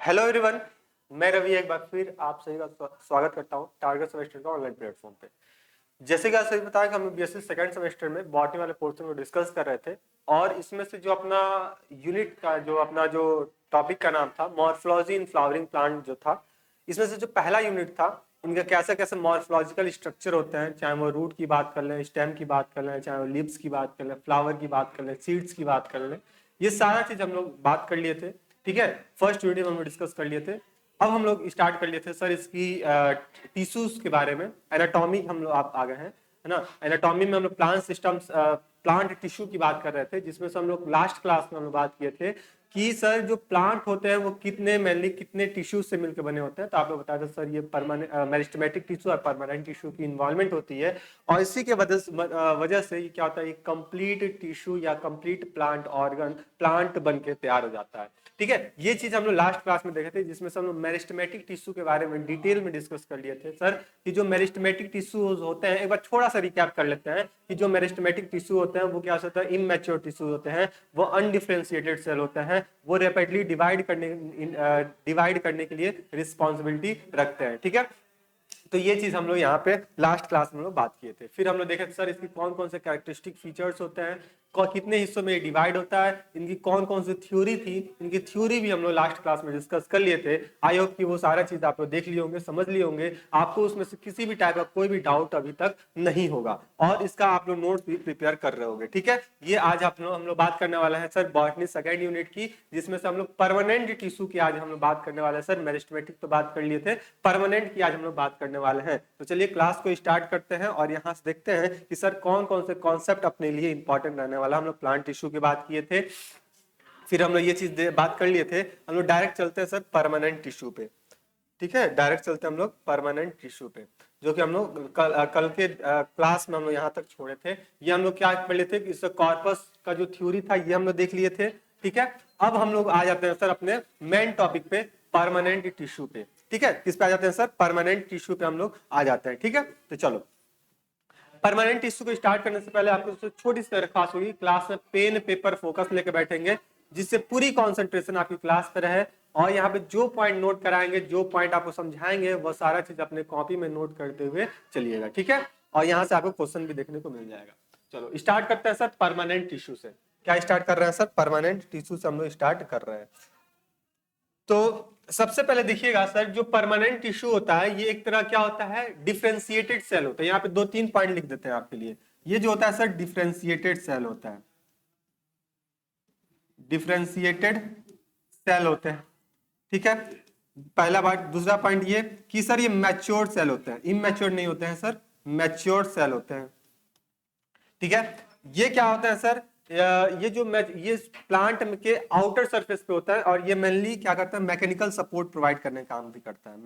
Hello everyone, मैं रवि एक बार फिर आप सभी का स्वागत करता हूं टारगेट सेमेस्टर का ऑनलाइन प्लेटफॉर्म पे। जैसे कि आप सभी बताया कि हम बीएससी सेकंड सेमेस्टर में बॉटनी वाले पोर्शन को डिस्कस कर रहे थे और इसमें से जो अपना यूनिट का जो टॉपिक का नाम था मॉर्फोलॉजी इन फ्लावरिंग प्लांट जो था, इसमें से जो पहला यूनिट था इनका कैसे कैसे मॉर्फोलॉजिकल स्ट्रक्चर होते हैं, चाहे वो रूट की बात कर लें, स्टेम की बात कर लें, चाहे वो लीव्स की बात कर लें, फ्लावर की बात कर लें, सीड्स की बात कर लें, ये सारा चीज हम लोग बात कर लिए थे। ठीक है, फर्स्ट वीडियो में हम लोग डिस्कस कर लिए थे। अब हम लोग स्टार्ट कर लिए थे सर इसकी टिश्यूज के बारे में, एनाटॉमी हम लोग आप आ गए हैं, है ना। एनाटॉमी में हम लोग प्लांट सिस्टम्स, प्लांट टिश्यू की बात कर रहे थे, जिसमें से हम लोग लास्ट क्लास में हम लोग बात किए थे कि सर जो प्लांट होते हैं वो कितने मेनली कितने टिश्यू से मिलकर बने होते हैं। तो आप लोग बताया था सर ये परमानेंट मेरिस्टेमेटिक टिश्यू और परमानेंट टिश्यू की इन्वॉल्वमेंट होती है और इसी के वजह से ये क्या होता है, कंप्लीट टिश्यू या कंप्लीट प्लांट ऑर्गन प्लांट बन के तैयार हो जाता है। ठीक है, ये चीज हम लोग लास्ट क्लास में देखे थे, जिसमें से हम लोग मेरिस्टेमेटिक टिश्यू के बारे में डिटेल में डिस्कस कर लिए थे सर कि जो मेरिस्टेमेटिक टिश्यूज होते हैं, एक बार थोड़ा सा रिकैप कर लेते हैं कि जो मेरिस्टेमेटिक टिश्यू होते हैं वो क्या होता है, इमैच्योर टिश्यू होते हैं, वो अनडिफरेंशिएटेड सेल होते हैं, वो रैपिडली डिवाइड करने के लिए रिस्पॉन्सिबिलिटी रखते हैं। ठीक है, तो ये चीज हम लोग यहाँ पे लास्ट क्लास में लोग बात किए थे। फिर हम लोग देखे सर इसकी कौन कौन से कैरेक्टरिस्टिक फीचर्स होते हैं, कितने हिस्सों में डिवाइड होता है, इनकी कौन कौन सी थ्योरी थी, इनकी थ्योरी भी हम लोग लास्ट क्लास में डिस्कस कर लिए थे। आई होप कि वो सारा चीज आप लोग देख लिए होंगे, समझ लिए होंगे, आपको उसमें से किसी भी टाइप का कोई भी डाउट अभी तक नहीं होगा और इसका आप लोग नोट भी प्रिपेयर कर रहे होंगे। ठीक है, ये आज हम लोग बात करने वाला है सर बॉटनी सेकेंड यूनिट की, जिसमें से हम लोग परमानेंट टिश्यू की आज हम लोग बात करने वाले हैं। सर मेरिस्टेमेटिक तो बात कर लिए थे, परमानेंट की आज हम लोग बात करने वाले हैं। तो चलिए क्लास को स्टार्ट करते हैं और यहाँ से देखते हैं कि सर कौन कौन से कॉन्सेप्ट अपने लिए इंपॉर्टेंट रहने वाला। हम लोग प्लांट टिश्यू की बात किए थे, फिर हम लोग ये चीज बात कर लिए थे, हम लोग डायरेक्ट चलते हैं सर परमानेंट टिश्यू पे। ठीक है, डायरेक्ट चलते हैं हम लोग परमानेंट टिश्यू पे, जो कि हम लोग कल के क्लास में हम लोग यहाँ तक छोड़े थे। ये हम लोग क्या पढ़ लिए थे कि इसका कॉर्पस का जो थ्योरी था ये हम लोग देख लिए थे। ठीक है, अब हम लोग आ जाते हैं सर अपने मेन टॉपिक पे, परमानेंट टिश्यू पे। ठीक है, किस पे आ जाते हैं सर, परमानेंट टिश्यू पे हम लोग आ जाते हैं। ठीक है, तो चलो परमानेंट टिश्यू को स्टार्ट करने से पहले आपको छोटी सी दरख्वास्त होगी, क्लास में पेन पेपर फोकस लेकर बैठेंगे, जिससे पूरी कंसंट्रेशन आपकी क्लास पे रहे और यहाँ पे जो पॉइंट नोट कराएंगे, जो पॉइंट आपको समझाएंगे, वो सारा चीज अपने कॉपी में नोट करते हुए चलिएगा। ठीक है, और यहाँ से आपको क्वेश्चन भी देखने को मिल जाएगा। चलो स्टार्ट करते हैं सर परमानेंट टिश्यू से। क्या स्टार्ट कर रहे हैं सर, परमानेंट टिश्यू से हम लोग स्टार्ट कर रहे हैं। तो सबसे पहले देखिएगा सर, जो परमानेंट टिश्यू होता है ये एक तरह क्या होता है, डिफरेंशिएटेड सेल होता है। यहाँ पे 2-3 पॉइंट लिख देते हैं आपके लिए। ये जो होता है सर डिफरेंशिएटेड सेल होता है, डिफरेंशिएटेड सेल होते हैं। ठीक है, पहला बात। दूसरा पॉइंट ये कि सर ये मैच्योर सेल होते हैं, इमैच्योर नहीं होते हैं सर, मैच्योर सेल होते हैं। ठीक है, ये क्या होता है सर, ये प्लांट के आउटर सरफेस पे होता है और ये मेनली क्या करता है, मैकेनिकल सपोर्ट प्रोवाइड करने का काम भी करता है,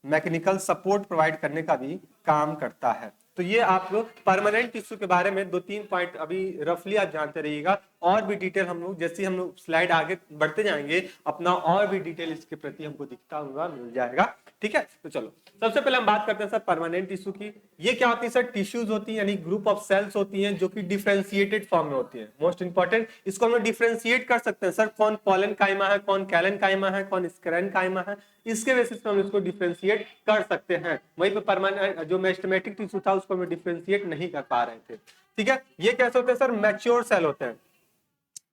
मैकेनिकल सपोर्ट प्रोवाइड करने का भी काम करता है। तो ये आप लोग परमानेंट टिश्यू के बारे में 2-3 पॉइंट अभी रफली आप जानते रहिएगा, और भी डिटेल हम लोग जैसे हम लोग स्लाइड आगे बढ़ते जाएंगे अपना और भी डिटेल इसके प्रति हमको दिखता हुआ मिल जाएगा। ठीक है, तो चलो सबसे पहले हम बात करते हैं सर परमानेंट टिश्यू की। ये क्या होती है सर, टिश्यूज होती है यानी ग्रुप ऑफ सेल्स होती हैं जो कि डिफरेंशिएटेड फॉर्म में होती है। मोस्ट इंपॉर्टेंट, इसको हम लोग डिफरेंशिएट कर सकते हैं सर, कौन पॉलन काइमा है, कौन कैलन काइमा है, कौन स्क्रेन काइमा है, इसके बेसिस पे हम इसको डिफरेंशिएट कर सकते हैं। वहीं पे परमानेंट जो मेरिस्टेमेटिक टिश्यू था उसको हम डिफरेंशिएट नहीं कर पा रहे थे। ठीक है, ये कैसे होते हैं सर, मैच्योर सेल होते हैं।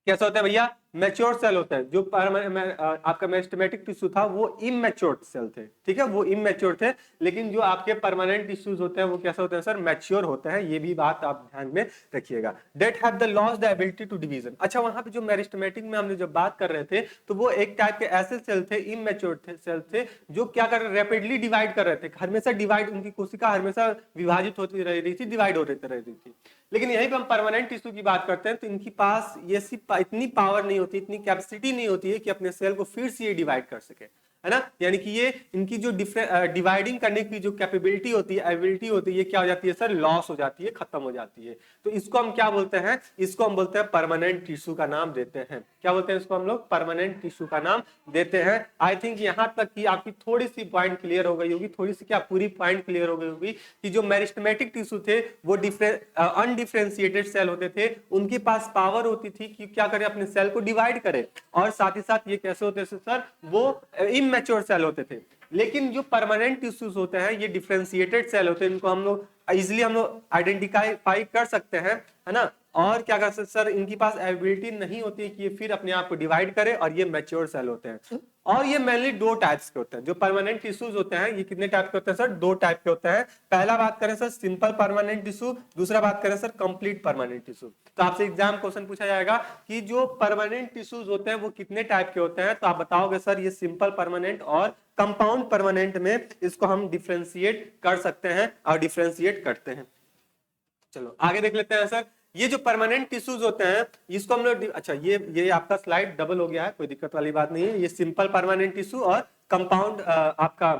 कैसे होता है भैया, मैच्योर सेल होता है। जो आपका मेरिस्टेमेटिक टिश्यू था वो इमैच्योर सेल थे। ठीक है, वो इमैच्योर थे, लेकिन जो आपके परमानेंट टिश्यूज होते हैं वो कैसे होते हैं सर, मैच्योर होते हैं। ये भी बात आप ध्यान में रखिएगा। That have the lost the ability to division. अच्छा, वहां पे जो मेरिस्टेमेटिक में हमने जब बात कर रहे थे तो वो एक टाइप के ऐसे सेल थे, इमैच्योर सेल थे, जो क्या कर रहे, रैपिडली डिवाइड कर रहे थे, हमेशा डिवाइड, उनकी कोशिका हमेशा विभाजित होती रह रही थी, डिवाइड हो रही थी। लेकिन यहीं पे हम परमानेंट टिश्यू की बात करते हैं तो इनके पास ये इतनी पावर नहीं होती, इतनी कैपेसिटी नहीं होती है कि अपने सेल को फिर से ये डिवाइड कर सके। है ना, यानी कि ये इनकी जो डिवाइडिंग करने की जो कैपेबिलिटी होती है, एबिलिटी होती है, ये क्या हो जाती है सर, लॉस हो जाती है, खत्म हो जाती है। तो इसको हम क्या बोलते हैं, इसको हम बोलते हैं परमानेंट टिश्यू का नाम देते हैं। क्या बोलते हैं इसको हम लोग, परमानेंट टिश्यू का नाम देते हैं। आई थिंक यहां तक कि आपकी थोड़ी सी पॉइंट क्लियर हो गई होगी, थोड़ी सी क्या पूरी पॉइंट क्लियर हो गई होगी कि जो मेरिस्टेमेटिक टिश्यू थे वो अनडिफरेंशिएटेड सेल होते थे, उनके पास पावर होती थी कि क्या करे, अपने सेल को डिवाइड करे, और साथ ही साथ ये कैसे होते थे सर, वो इमैच्योर सेल होते थे। लेकिन जो परमानेंट टिश्यूज होते हैं ये डिफरेंशिएटेड सेल होते हैं, इनको हम लोग इजिली हम लोग आइडेंटिफाई कर सकते हैं, है ना। और क्या कर सकते सर, इनके पास एबिलिटी नहीं होती है कि ये फिर अपने आप को डिवाइड करे, और ये मैच्योर सेल होते हैं। और ये मेनली दो टाइप्स के होते हैं, जो परमानेंट टिश्यूज होते हैं ये कितने टाइप के होते हैं सर, दो टाइप के होते हैं। पहला बात करें सर सिंपल परमानेंट टिश्यू, दूसरा बात करें सर कंप्लीट परमानेंट टिश्यू। तो आपसे एग्जाम क्वेश्चन पूछा जाएगा कि जो परमानेंट टिश्यूज होते हैं वो कितने टाइप के होते हैं, तो आप बताओगे सर ये सिंपल परमानेंट और कंपाउंड परमानेंट में इसको हम डिफरेंशिएट कर सकते हैं और डिफरेंशिएट करते हैं। चलो आगे देख लेते हैं सर, ये जो परमानेंट टिश्यूज होते हैं इसको हम लोग, अच्छा ये आपका स्लाइड डबल हो गया है, कोई दिक्कत वाली बात नहीं है। ये सिंपल परमानेंट टिश्यू और कंपाउंड आपका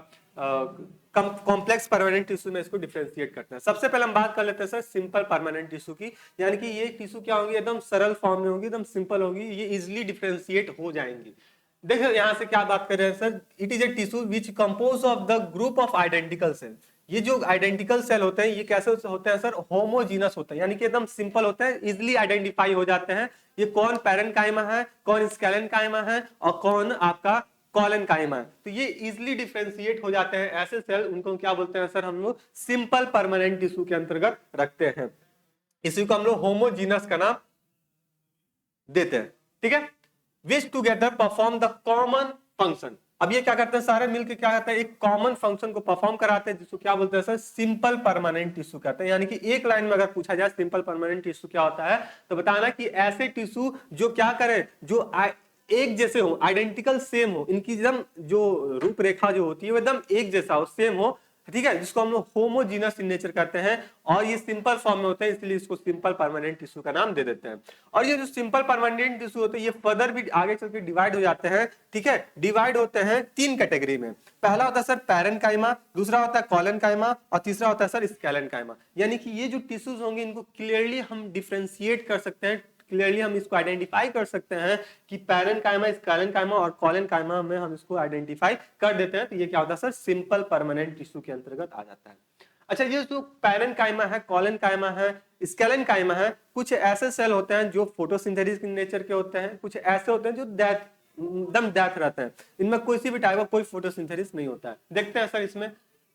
कॉम्प्लेक्स परमानेंट टिश्यू में इसको डिफरेंशिएट करते हैं। सबसे पहले हम बात कर लेते हैं सर सिंपल परमानेंट टिश्यू की, यानी कि ये टिश्यू क्या होगी, एकदम सरल फॉर्म में होगी, एकदम सिंपल होगी, ये इजिली डिफरेंशिएट हो जाएंगी। देखो यहां से क्या बात कर रहे हैं sir, it is a tissue which compose of the group of identical cell. ये जो आइडेंटिकल सेल होते हैं ये कैसे होते हैं सर, होमोजीनस होते हैं, यानी कि एकदम सिंपल होते हैं, इजिली आइडेंटिफाई हो जाते हैं। ये कौन पैरेन्काइमा है, कौन स्केलेन्काइमा है, और कौन आपका कॉलेन्काइमा है। तो ये इजिली डिफरेंशिएट हो जाते हैं ऐसे सेल, उनको क्या बोलते हैं सर, हम लोग सिंपल परमानेंट टिश्यू के अंतर्गत रखते हैं। इसी को हम लोग होमोजीनस का नाम देते हैं, ठीक है। Which together perform the common function. अब ये क्या करते हैं, सारे मिलकर क्या करते हैं, एक कॉमन फंक्शन को परफॉर्म कराते हैं, जिसको क्या बोलते हैं सर, सिंपल परमानेंट टिश्यू कहते हैं। यानी कि एक लाइन में अगर पूछा जाए सिंपल परमानेंट टिश्यू क्या होता है, तो बताना कि ऐसे टिश्यू जो क्या करे, जो एक जैसे हो, आइडेंटिकल सेम हो, इनकी एकदम जो रूपरेखा जो होती है वो एकदम एक जैसा हो, सेम हो, ठीक है, जिसको हम लोग होमोजीनस इन नेचर कहते हैं। और ये सिंपल फॉर्म में होते हैं, इसलिए इसको सिंपल परमानेंट टिश्यू का नाम दे देते हैं। और ये जो सिंपल परमानेंट टिश्यू होते हैं ये फर्दर भी आगे चल के डिवाइड हो जाते हैं, ठीक है। डिवाइड होते हैं तीन कैटेगरी में। पहला होता है सर पैरेन्काइमा, दूसरा होता है कॉलेन्काइमा, और तीसरा होता है सर स्केलेन्काइमा। यानी कि ये जो टिश्यूज होंगे इनको क्लियरली हम डिफरेंशिएट कर सकते हैं, क्लियरली हम इसको आइडेंटिफाई कर सकते हैं कि पैरेन्काइमा, स्केलेन्काइमा और कॉलेन्काइमा में हम इसको आइडेंटिफाई कर देते हैं। तो ये क्या होता है सर, सिंपल परमानेंट टिश्यू के अंतर्गत आ जाता है। अच्छा, ये जो पैरेन्काइमा है, कॉलेन्काइमा है, स्केलेन्काइमा है, कुछ ऐसे सेल होते हैं जो फोटोसिंथेसिस नेचर के होते हैं, कुछ ऐसे होते हैं जो एकदम डेथ रहते हैं, इनमें कोई सी भी टाइप का कोई फोटोसिंथेसिस नहीं होता है। देखते हैं सर इसमें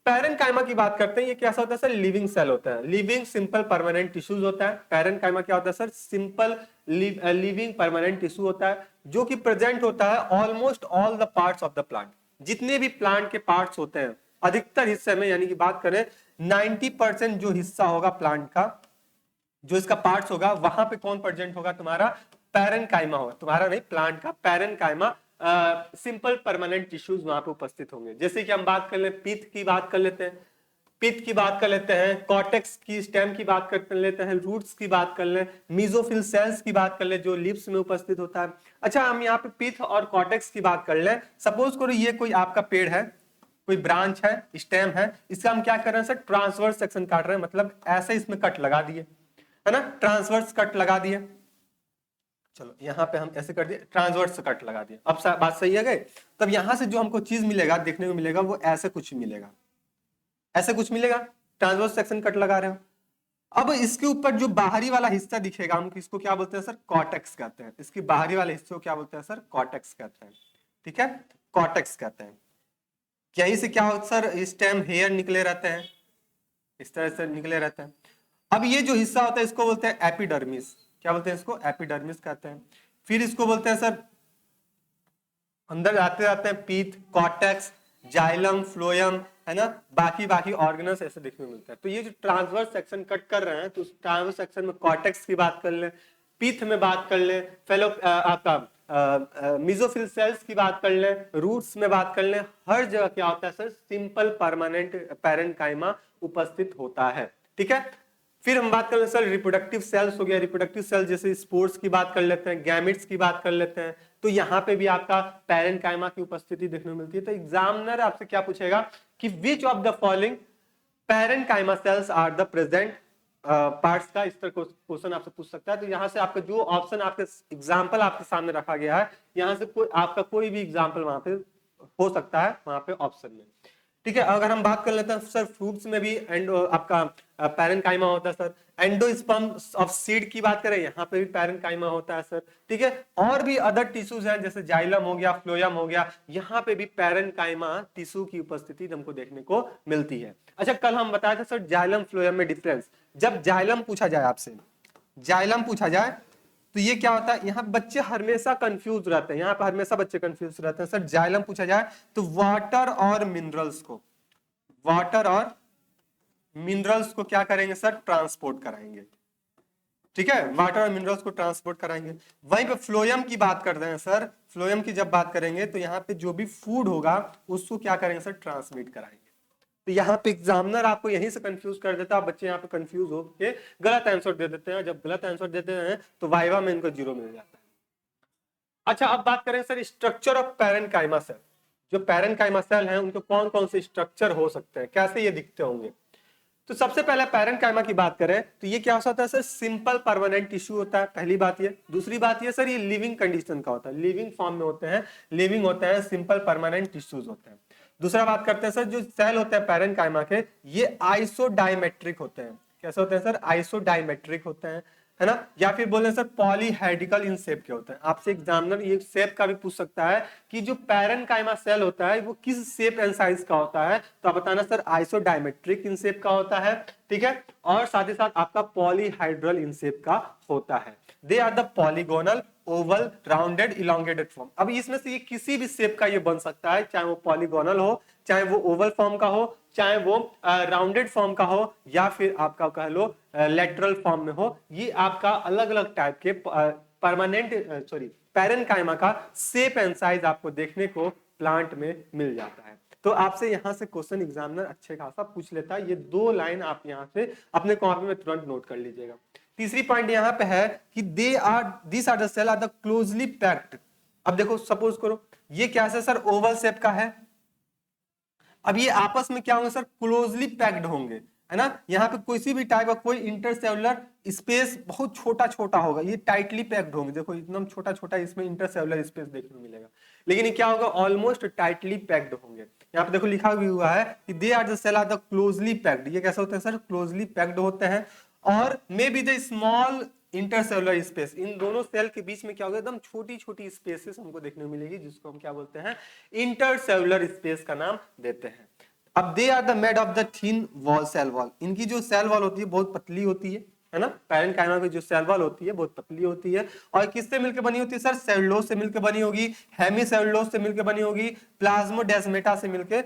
पैरेन्काइमा की बात करते हैं, ये कैसा होता है सर, लिविंग सेल होता है, लिविंग सिंपल परमानेंट टिश्यूज होता है। पैरेन्काइमा क्या होता है sir, simple living permanent tissue होता है, जो कि प्रेजेंट होता है almost all the parts of the plant. जितने भी प्लांट के पार्ट्स होते हैं अधिकतर हिस्से में, यानी कि बात करें 90% जो हिस्सा होगा प्लांट का, जो इसका पार्ट्स होगा, वहां पे कौन प्रेजेंट होगा, तुम्हारा पैरेन्काइमा होगा, तुम्हारा नहीं प्लांट का पैरेन्काइमा, सिंपल परमानेंट टिश्यूज वहां पे उपस्थित होंगे। जैसे कि हम बात कर ले, पीथ की बात कर लेते हैं, पिथ की बात कर लेते हैं, कॉर्टेक्स की स्टेम की बात कर लेते हैं, रूट्स की बात कर ले, मीजोफिल सेल्स की बात कर ले जो लिप्स में उपस्थित होता है। अच्छा, हम यहाँ पे पिथ और कॉर्टेक्स की बात कर ले। सपोज करो ये कोई आपका पेड़ है, कोई ब्रांच है, स्टेम है, इसका हम क्या कर रहे हैं सर, ट्रांसवर्स सेक्शन काट रहे हैं, मतलब ऐसे इसमें कट लगा दिए, है ना, ट्रांसवर्स कट लगा दिए। चलो यहाँ पे हम ऐसे कर दिए, ट्रांसवर्स कट लगा दिए। अब बात सही है गए, तब यहां से जो हमको चीज मिलेगा, देखने को मिलेगा, वो ऐसे कुछ मिलेगा, ऐसे कुछ मिलेगा, ट्रांसवर्स सेक्शन कट लगा रहे हो। अब इसके ऊपर जो बाहरी वाला हिस्सा दिखेगा, हम इसको क्या बोलते हैं सर, कॉर्टेक्स कहते हैं। इसके बाहरी वाले हिस्से को क्या बोलते हैं सर, कॉर्टेक्स कहते हैं, ठीक है, कॉर्टेक्स कहते हैं। यहीं से क्या होता है सर, स्टेम हेयर निकले रहते हैं, इस तरह से निकले रहते हैं। अब ये जो हिस्सा होता है इसको बोलते हैं एपिडर्मिस। क्या बोलते हैं इसको, एपिडर्मिस कहते हैं। फिर इसको बोलते हैं सर, अंदर जाते जाते हैं पीथ, कॉर्टेक्स, जाइलम, फ्लोएम, है ना, बाकी ऑर्गेनल्स ऐसे देखने को मिलता है। तो ये जो ट्रांसवर्स सेक्शन कट कर रहे हैं, तो उस ट्रांसवर्स सेक्शन में कॉर्टेक्स की बात कर ले, पीथ में बात कर ले, फेलो आपका मिजोफिल सेल्स की बात कर ले, रूट्स में बात कर ले, हर जगह क्या होता है सर, सिंपल परमानेंट पैरेन्काइमा उपस्थित होता है, ठीक है। फिर हम बात कर लेते हैं सर रिप्रोडक्टिव सेल्स हो गया, रिप्रोडक्टिव सेल जैसे स्पोर्स की बात कर लेते हैं, गैमेट्स की बात कर लेते हैं, तो यहाँ पे भी आपका पैरेन्काइमा की उपस्थिति देखने को मिलती है। तो एग्जामिनर आपसे क्या पूछेगा कि which of the following parenchyma cells are the present parts का, इस तरह क्वेश्चन आपसे पूछ सकता है। तो यहाँ से आपका जो ऑप्शन आपके एग्जाम्पल आपके सामने रखा गया है, यहाँ से कोई आपका कोई भी एग्जाम्पल वहां पे हो सकता है वहां पे ऑप्शन में, ठीक है। अगर हम बात कर लेते हैं सर फ्रूट्स में भी आपका पैरेन्काइमा होता है सर, एंडोस्पर्म ऑफ सीड की बात करें यहाँ पे भी पैरेन्काइमा होता है सर, ठीक है। और भी अदर टिश्यूज हैं जैसे जाइलम हो गया, फ्लोयम हो गया, यहाँ पे भी पैरेन्काइमा टिश्यू की उपस्थिति हमको देखने को मिलती है। अच्छा, कल हम बताए थे सर जाइलम फ्लोयम में डिफरेंस। जब जाइलम पूछा जाए आपसे, जाइलम पूछा जाए तो ये क्या होता है, यहाँ बच्चे हमेशा कंफ्यूज रहते हैं, यहाँ पे हमेशा बच्चे कंफ्यूज रहते हैं। सर जाइलम पूछा जाए तो वाटर और मिनरल्स को, वाटर और मिनरल्स को क्या करेंगे सर, ट्रांसपोर्ट कराएंगे, ठीक है, वाटर और मिनरल्स को ट्रांसपोर्ट कराएंगे। वहीं पे फ्लोयम की बात करते हैं सर, फ्लोयम की जब बात करेंगे तो यहाँ पे जो भी फूड होगा उसको क्या करेंगे सर, ट्रांसमिट कराएंगे। तो यहाँ पे एग्जामिनर आपको यहीं से कंफ्यूज कर देता है, बच्चे यहाँ पे कंफ्यूज हो के गलत आंसर दे देते हैं। जब गलत आंसर देते हैं तो वाइवा में इनको 0 मिल जाता है। अच्छा, अब बात करें sir structure of parenchyma cell. जो पैरेन्काइमा सेल हैं उनके कौन कौन से स्ट्रक्चर हो सकते हैं, कैसे ये दिखते होंगे। तो सबसे पहले पैरेन्काइमा की बात करें तो ये क्या होता है सर, सिंपल परमानेंट टिश्यू होता है, पहली बात ये। दूसरी बात ये सर, ये लिविंग कंडीशन का होता है, लिविंग फॉर्म में होते हैं, लिविंग होते हैं, सिंपल परमानेंट टिश्यूज होते हैं। दूसरा बात करते हैं सर, जो सेल होते हैं पैरेन्काइमा के, ये आइसोडायमेट्रिक होते हैं। कैसे होते हैं सर, आइसोडायमेट्रिक होते हैं, है ना। या फिर बोले सर पॉलीहेड्रिकल इन शेप के होते हैं। आपसे एग्जामिनर ये शेप का भी पूछ सकता है कि जो पैरेन्काइमा सेल होता है वो किस शेप एंड साइज का होता है, तो आप बताना सर आइसोडायमेट्रिक इन शेप का होता है, ठीक है। और साथ ही साथ आपका पॉलीहाइड्रल इन शेप का होता है। They are the polygonal, oval, rounded, elongated form. अब इसमें से ये किसी भी शेप का ये बन सकता है, चाहे वो पॉलीगोनल हो, चाहे वो ओवल फॉर्म का हो, चाहे वो राउंडेड फॉर्म का हो, या फिर आपका कह लो लेटरल फॉर्म में हो। ये आपका अलग अलग टाइप के परमानेंट पैरेन्काइमा का शेप एंड साइज आपको देखने को प्लांट में मिल जाता है। तो आपसे यहां से क्वेश्चन एग्जामिनर अच्छे खासा पूछ लेता है। ये 2 लाइन आप यहां से अपने कॉपी में तुरंत नोट कर लीजिएगा। तीसरी पॉइंट यहां पे है कि this are the cell are the closely packed. अब देखो सपोज करो ये क्या है सर, ओवल शेप का है। अब ये आपस में क्या होंगे सर, क्लोजली पैक्ड होंगे, है ना। यहाँ पे किसी भी टाइप का कोई इंटरसेलुलर स्पेस बहुत छोटा छोटा होगा, ये टाइटली पैक्ड होंगे। देखो एकदम छोटा छोटा इसमें इंटरसेलुलर स्पेस देखने को मिलेगा, लेकिन ये क्या होगा, ऑलमोस्ट टाइटली पैक्ड होंगे। यहाँ पे देखो लिखा भी हुआ है कि they are the cell are the closely packed. ये कैसे होते हैं सर, क्लोजली पैक्ड होते हैं। और may be the small intercellular space, इन दोनों सेल के बीच में क्या होगा, एकदम छोटी छोटी स्पेसेस हमको देखने को मिलेगी, जिसको हम क्या बोलते हैं, इंटरसेलुलर स्पेस का नाम देते हैं। अब they are the made of the thin wall, cell wall. इनकी जो सेल वॉल होती है बहुत पतली होती है ना। पैरेन्काइमा की जो सेल वॉल होती है बहुत पतली होती है। और किससे मिलकर बनी होती है सर, सेलुलोज से मिलकर बनी होगी, हेमीसेलुलोज से मिलकर बनी होगी, प्लाज्मोडेस्माटा से मिलकर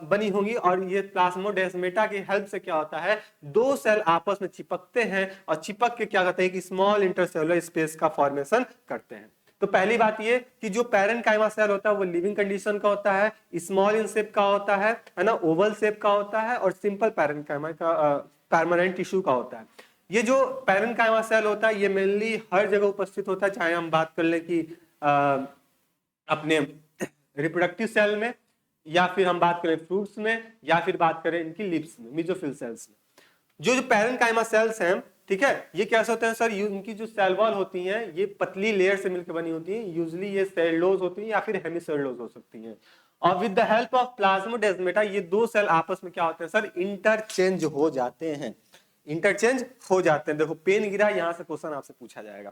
बनी होगी। और ये प्लाज्मोडेस्माटा की हेल्प से क्या होता है, 2 सेल आपस में चिपकते हैं और चिपक के क्या करते हैं कि स्मॉल इंटरसेलुलर स्पेस का फॉर्मेशन करते हैं। तो पहली बात ये कि जो पैरेन्काइमा सेल होता है वो लिविंग कंडीशन का होता है, स्मॉल इन शेप का होता है ना, ओवल शेप का होता है, और सिंपल पैरेन्काइमा का परमानेंट टिश्यू का होता है। ये जो पैरेन्काइमा सेल होता है ये मेनली हर जगह उपस्थित होता है, चाहे हम बात कर ले कि अपने रिप्रोडक्टिव सेल में, या फिर हम बात करें फ्रूट्स में, या फिर बात करें इनकी लिप्स में, मेसोफिल सेल्स में। जो पैरेन्काइमा सेल्स हैं, ठीक है, ये कैसे होते हैं सर, इनकी जो सेल वॉल होती हैं ये पतली लेयर से मिलकर बनी होती हैं। यूजुअली ये सेलुलोज होती हैं या फिर हेमीसेलुलोज हो सकती हैं। और with the help of plasmodesmata ये 2 सेल आपस में क्या होते हैं सर, इंटरचेंज हो जाते हैं, इंटरचेंज हो जाते हैं। देखो पेन गिरा, यहां से क्वेश्चन आपसे पूछा जाएगा।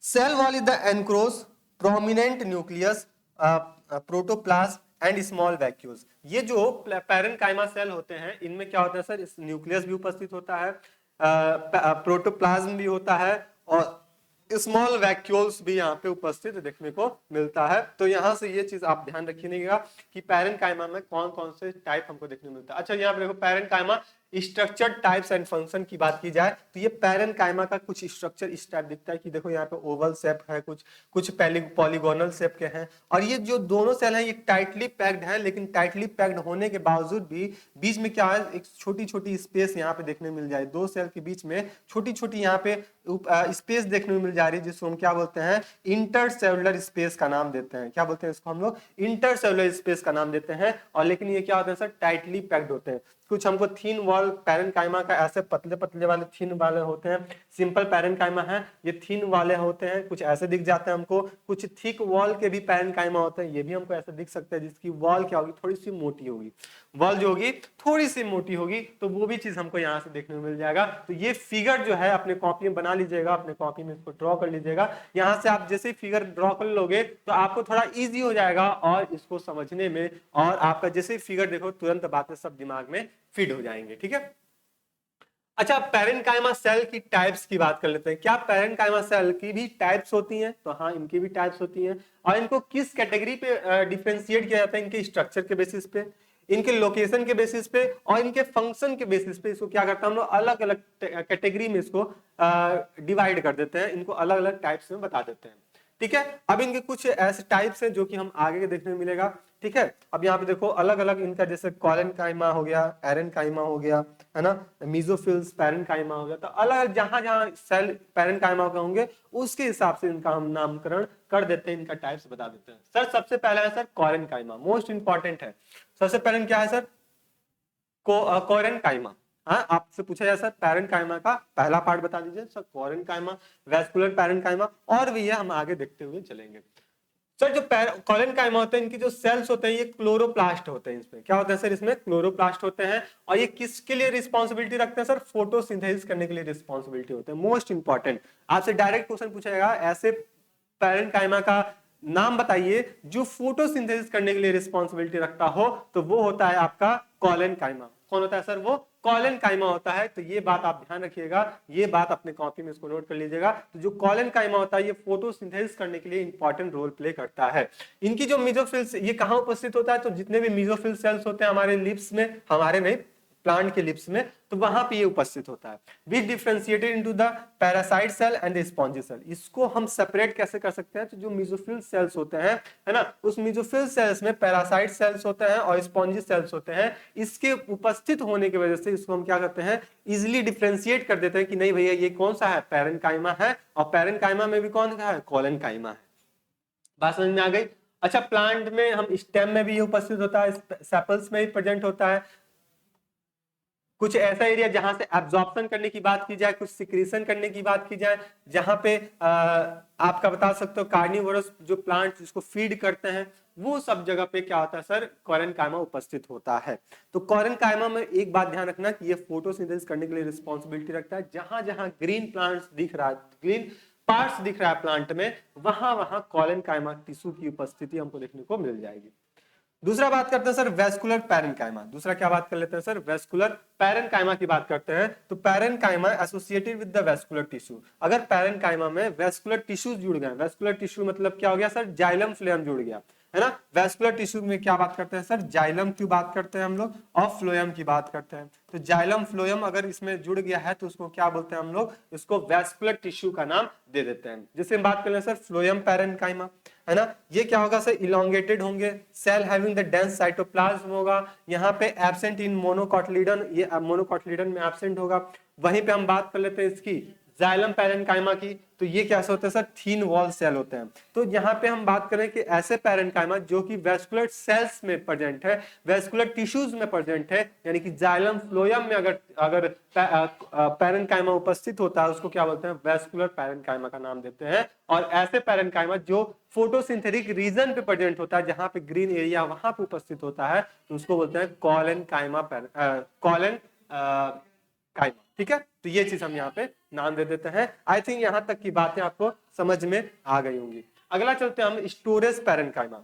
Cell wall is the enclose prominent nucleus protoplasm and small vacuoles. ये जो पैरेन्काइमा सेल होते हैं इनमें क्या होता है सर, न्यूक्लियस भी उपस्थित होता है, प्रोटोप्लाज्म भी होता है, और स्मॉल वैक्यूल्स भी यहाँ पे उपस्थित देखने को मिलता है। तो यहाँ से ये चीज आप ध्यान रखिएगा कि पैरेन्काइमा में कौन कौन से टाइप हमको देखने को मिलता है। अच्छा, यहाँ पे देखो parenchyma structure types and function की बात की जाए तो ये पैरेनकाइमा का कुछ स्ट्रक्चर इस टाइप दिखता है कि देखो यहाँ पे ओवल शेप है, कुछ पॉलीगोनल शेप के हैं, और ये जो दोनों सेल हैं ये टाइटली पैक्ड है, लेकिन टाइटली पैक्ड होने के बावजूद भी बीच में क्या है, एक छोटी छोटी स्पेस यहाँ पे देखने मिल जाए, दो सेल के बीच में छोटी छोटी यहाँ पे स्पेस देखने में मिल जा रही है, जिसको हम क्या बोलते हैं, इंटरसेलुलर स्पेस का नाम देते हैं। क्या बोलते हैं इसको हम लोग, इंटरसेलुलर स्पेस का नाम देते हैं। और लेकिन ये क्या होता है सर, टाइटली पैक्ड होते हैं। कुछ हमको थीन वॉल पैरेनकाइमा का ऐसे पतले पतले वाले थीन वाले होते हैं, सिंपल पैरेनकाइमा है, ये थीन वाले होते हैं, कुछ ऐसे दिख जाते हैं हमको। कुछ थिक वॉल के भी पैरेनकाइमा होते हैं, ये भी हमको ऐसे दिख सकते हैं, जिसकी वॉल क्या होगी, थोड़ी सी मोटी होगी, वॉल जो होगी थोड़ी सी मोटी होगी, तो वो भी चीज हमको यहाँ से देखने को मिल जाएगा। तो ये फिगर जो है अपने कॉपी में बना लीजिएगा, अपने कॉपी में इसको ड्रॉ कर लीजिएगा। यहाँ से आप जैसे फिगर ड्रॉ कर लोगे तो आपको थोड़ा इजी हो जाएगा और इसको समझने में, और आपका जैसे फिगर देखो तुरंत बातें सब दिमाग में फिट हो जाएंगे। ठीक है, अच्छा पैरेनकाइमा सेल की टाइप्स की बात कर लेते हैं। क्या पैरेनकाइमा सेल की भी टाइप्स होती हैं? तो हाँ, इनकी भी टाइप्स होती हैं। और इनको किस कैटेगरी पे डिफरेंशिएट किया जाता है? इनके स्ट्रक्चर के बेसिस पे, इनके लोकेशन के बेसिस पे और इनके फंक्शन के बेसिस पे इसको क्या करता है, हम लोग अलग अलग कैटेगरी में इसको डिवाइड कर देते हैं, इनको अलग अलग टाइप्स में बता देते हैं। ठीक है, अब इनके कुछ ऐसे टाइप्स हैं जो कि हम आगे देखने को मिलेगा। ठीक है, अब यहाँ पे देखो अलग अलग इनका, जैसे कॉलेनकाइमा हो गया, एरेनकाइमा हो गया, है ना, मीजोफिल्स, पैरेनकाइमा हो गया। तो अलग अलग जहां जहां सेल पैरेनकाइमा के होंगे उसके हिसाब से इनका हम नामकरण कर देते हैं, इनका टाइप्स बता देते हैं। सर सबसे पहला है सर कॉरेनकाइमा, मोस्ट इंपॉर्टेंट है। सबसे पहले क्या है सर, कोरेनकाइमा। हाँ, आपसे पूछा जाए सर पैरेनकाइमा का पहला पार्ट बता दीजिए सर, कोरेनकाइमा, वैस्कुलर पैरेनकाइमा, और भी ये हम आगे देखते हुए चलेंगे। सर जो कोलेनकाइमा होते हैं, इनकी जो सेल्स होते हैं ये क्लोरोप्लास्ट होते हैं। इसमें क्या होता है सर, इसमें क्लोरोप्लास्ट होते हैं, और ये किसके लिए रिस्पॉन्सिबिलिटी रखते हैं सर, फोटोसिंथेसिस करने के लिए रिस्पॉन्सिबिलिटी होते हैं। मोस्ट इंपॉर्टेंट, आपसे डायरेक्ट क्वेश्चन पूछा जाएगा, ऐसे पैरेनकाइमा का नाम बताइए जो फोटोसिंथेसिस करने के लिए रिस्पॉन्सिबिलिटी रखता हो, तो वो होता है आपका कोलेनकाइमा। कौन होता है सर, वो कोलेनकाइमा होता है। तो ये बात आप ध्यान रखिएगा, ये बात अपने कॉपी में इसको नोट कर लीजिएगा। तो जो कोलेनकाइमा होता है ये फोटोसिंथेसिस करने के लिए इंपॉर्टेंट रोल प्ले करता है। इनकी जो मेसोफिल्स, ये कहां उपस्थित होता है, तो जितने भी मेसोफिल सेल्स होते हैं हमारे लिप्स में, हमारे नहीं प्लांट के लिप्स में, तो वहां पे ये उपस्थित होता है। Which differentiated into the parasite cell and the spongy cell. इसको हम सेपरेट कैसे कर सकते हैं, तो जो मेसोफिल सेल्स होते हैं, है ना, उस मेसोफिल सेल्स में पैरासाइट सेल्स होते हैं और स्पॉन्जी सेल्स होते हैं। इसके उपस्थित होने की वजह से इसको हम क्या करते हैं, इजिली डिफरेंशिएट कर देते हैं कि नहीं भैया ये कौन सा है, पैरेनकाइमा है, और पैरेनकाइमा में भी कौन सा है, कोलेनकाइमा है। बात समझ में आ गई। अच्छा, प्लांट में हम स्टेम में भी ये उपस्थित होता है, सेपल्स में भी प्रेजेंट होता है। कुछ ऐसा एरिया जहां से एब्जॉर्प्शन करने की बात की जाए, कुछ सिक्रीशन करने की बात की जाए, जहां पे आपका बता सकते हो कार्निवोरस जो प्लांट जिसको फीड करते हैं, वो सब जगह पे क्या होता है सर, कोरेनकाइमा उपस्थित होता है। तो कोरेनकाइमा में एक बात ध्यान रखना कि ये फोटोसिंथेसिस करने के लिए रिस्पॉन्सिबिलिटी रखता है। जहां जहां ग्रीन प्लांट्स दिख रहा है, ग्रीन पार्ट्स दिख रहा है प्लांट में, वहां वहां कोलेनकाइमा टिश्यू की उपस्थिति हमको देखने को मिल जाएगी। दूसरा बात करते हैं सर वेस्कुलर पैरेनकाइमा। दूसरा क्या बात कर लेते हैं सर, वेस्कुलर पैरेनकाइमा की बात करते हैं। तो parenchyma associated with the vascular tissue. अगर पैरेनकाइमा में वेस्कुलर टिश्यूज जुड़ गए, वेस्कुलर टिश्यू मतलब क्या हो गया सर, जाइलम फ्लोएम जुड़ गया, है ना। वेस्कुलर टिश्यू में क्या बात करते हैं सर, जाइलम की बात करते हैं हम लोग, और फ्लोएम की बात करते हैं। तो जाइलम फ्लोएम अगर इसमें जुड़ गया है तो उसको क्या बोलते हैं हम लोग, इसको वेस्कुलर टिश्यू का नाम दे देते हैं। जैसे हम बात कर रहे हैं सर फ्लोएम पैरेनकाइमा, है ना, ये क्या होगा सर, इलोंगेटेड होंगे, cell having the dense cytoplasm होगा, यहाँ पे एब्सेंट इन मोनोकोटिलीडन, ये मोनोकोटिलीडन में एब्सेंट होगा। वहीं पे हम बात कर लेते हैं इसकी जाइलम पैरेनकाइमा की, तो ये कैसे होते हैं सर, थीन वॉल सेल होते हैं। तो यहाँ पे हम बात करें कि ऐसे पैरेनकाइमा जो कि वेस्कुलर सेल्स में प्रेजेंट है, वेस्कुलर टिश्यूज में प्रेजेंट है, यानी कि जाइलम फ्लोएम में अगर पैरेनकाइमा उपस्थित होता है, उसको क्या बोलते हैं, वेस्कुलर पैरेनकाइमा का नाम देते हैं। और ऐसे पैरेनकाइमा जो फोटोसिंथेटिक रीजन पे प्रेजेंट होता है, जहां पे ग्रीन एरिया वहां पे उपस्थित होता है, तो उसको बोलते हैं कोलेनकाइमा, कोलेनकाइमा। ठीक है, तो ये चीज हम यहाँ पे नाम दे देते हैं। आई थिंक यहाँ तक की बातें आपको समझ में आ गई होंगी। अगला चलते हैं हम स्टोरेज पैरेनकाइमा।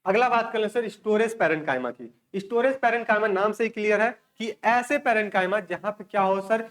अगला बात कर ले सर स्टोरेज पैरेनकाइमा की। स्टोरेज पैरेनकाइमा नाम से ही क्लियर है कि ऐसे पैरेनकाइमा जहां पे क्या हो सर,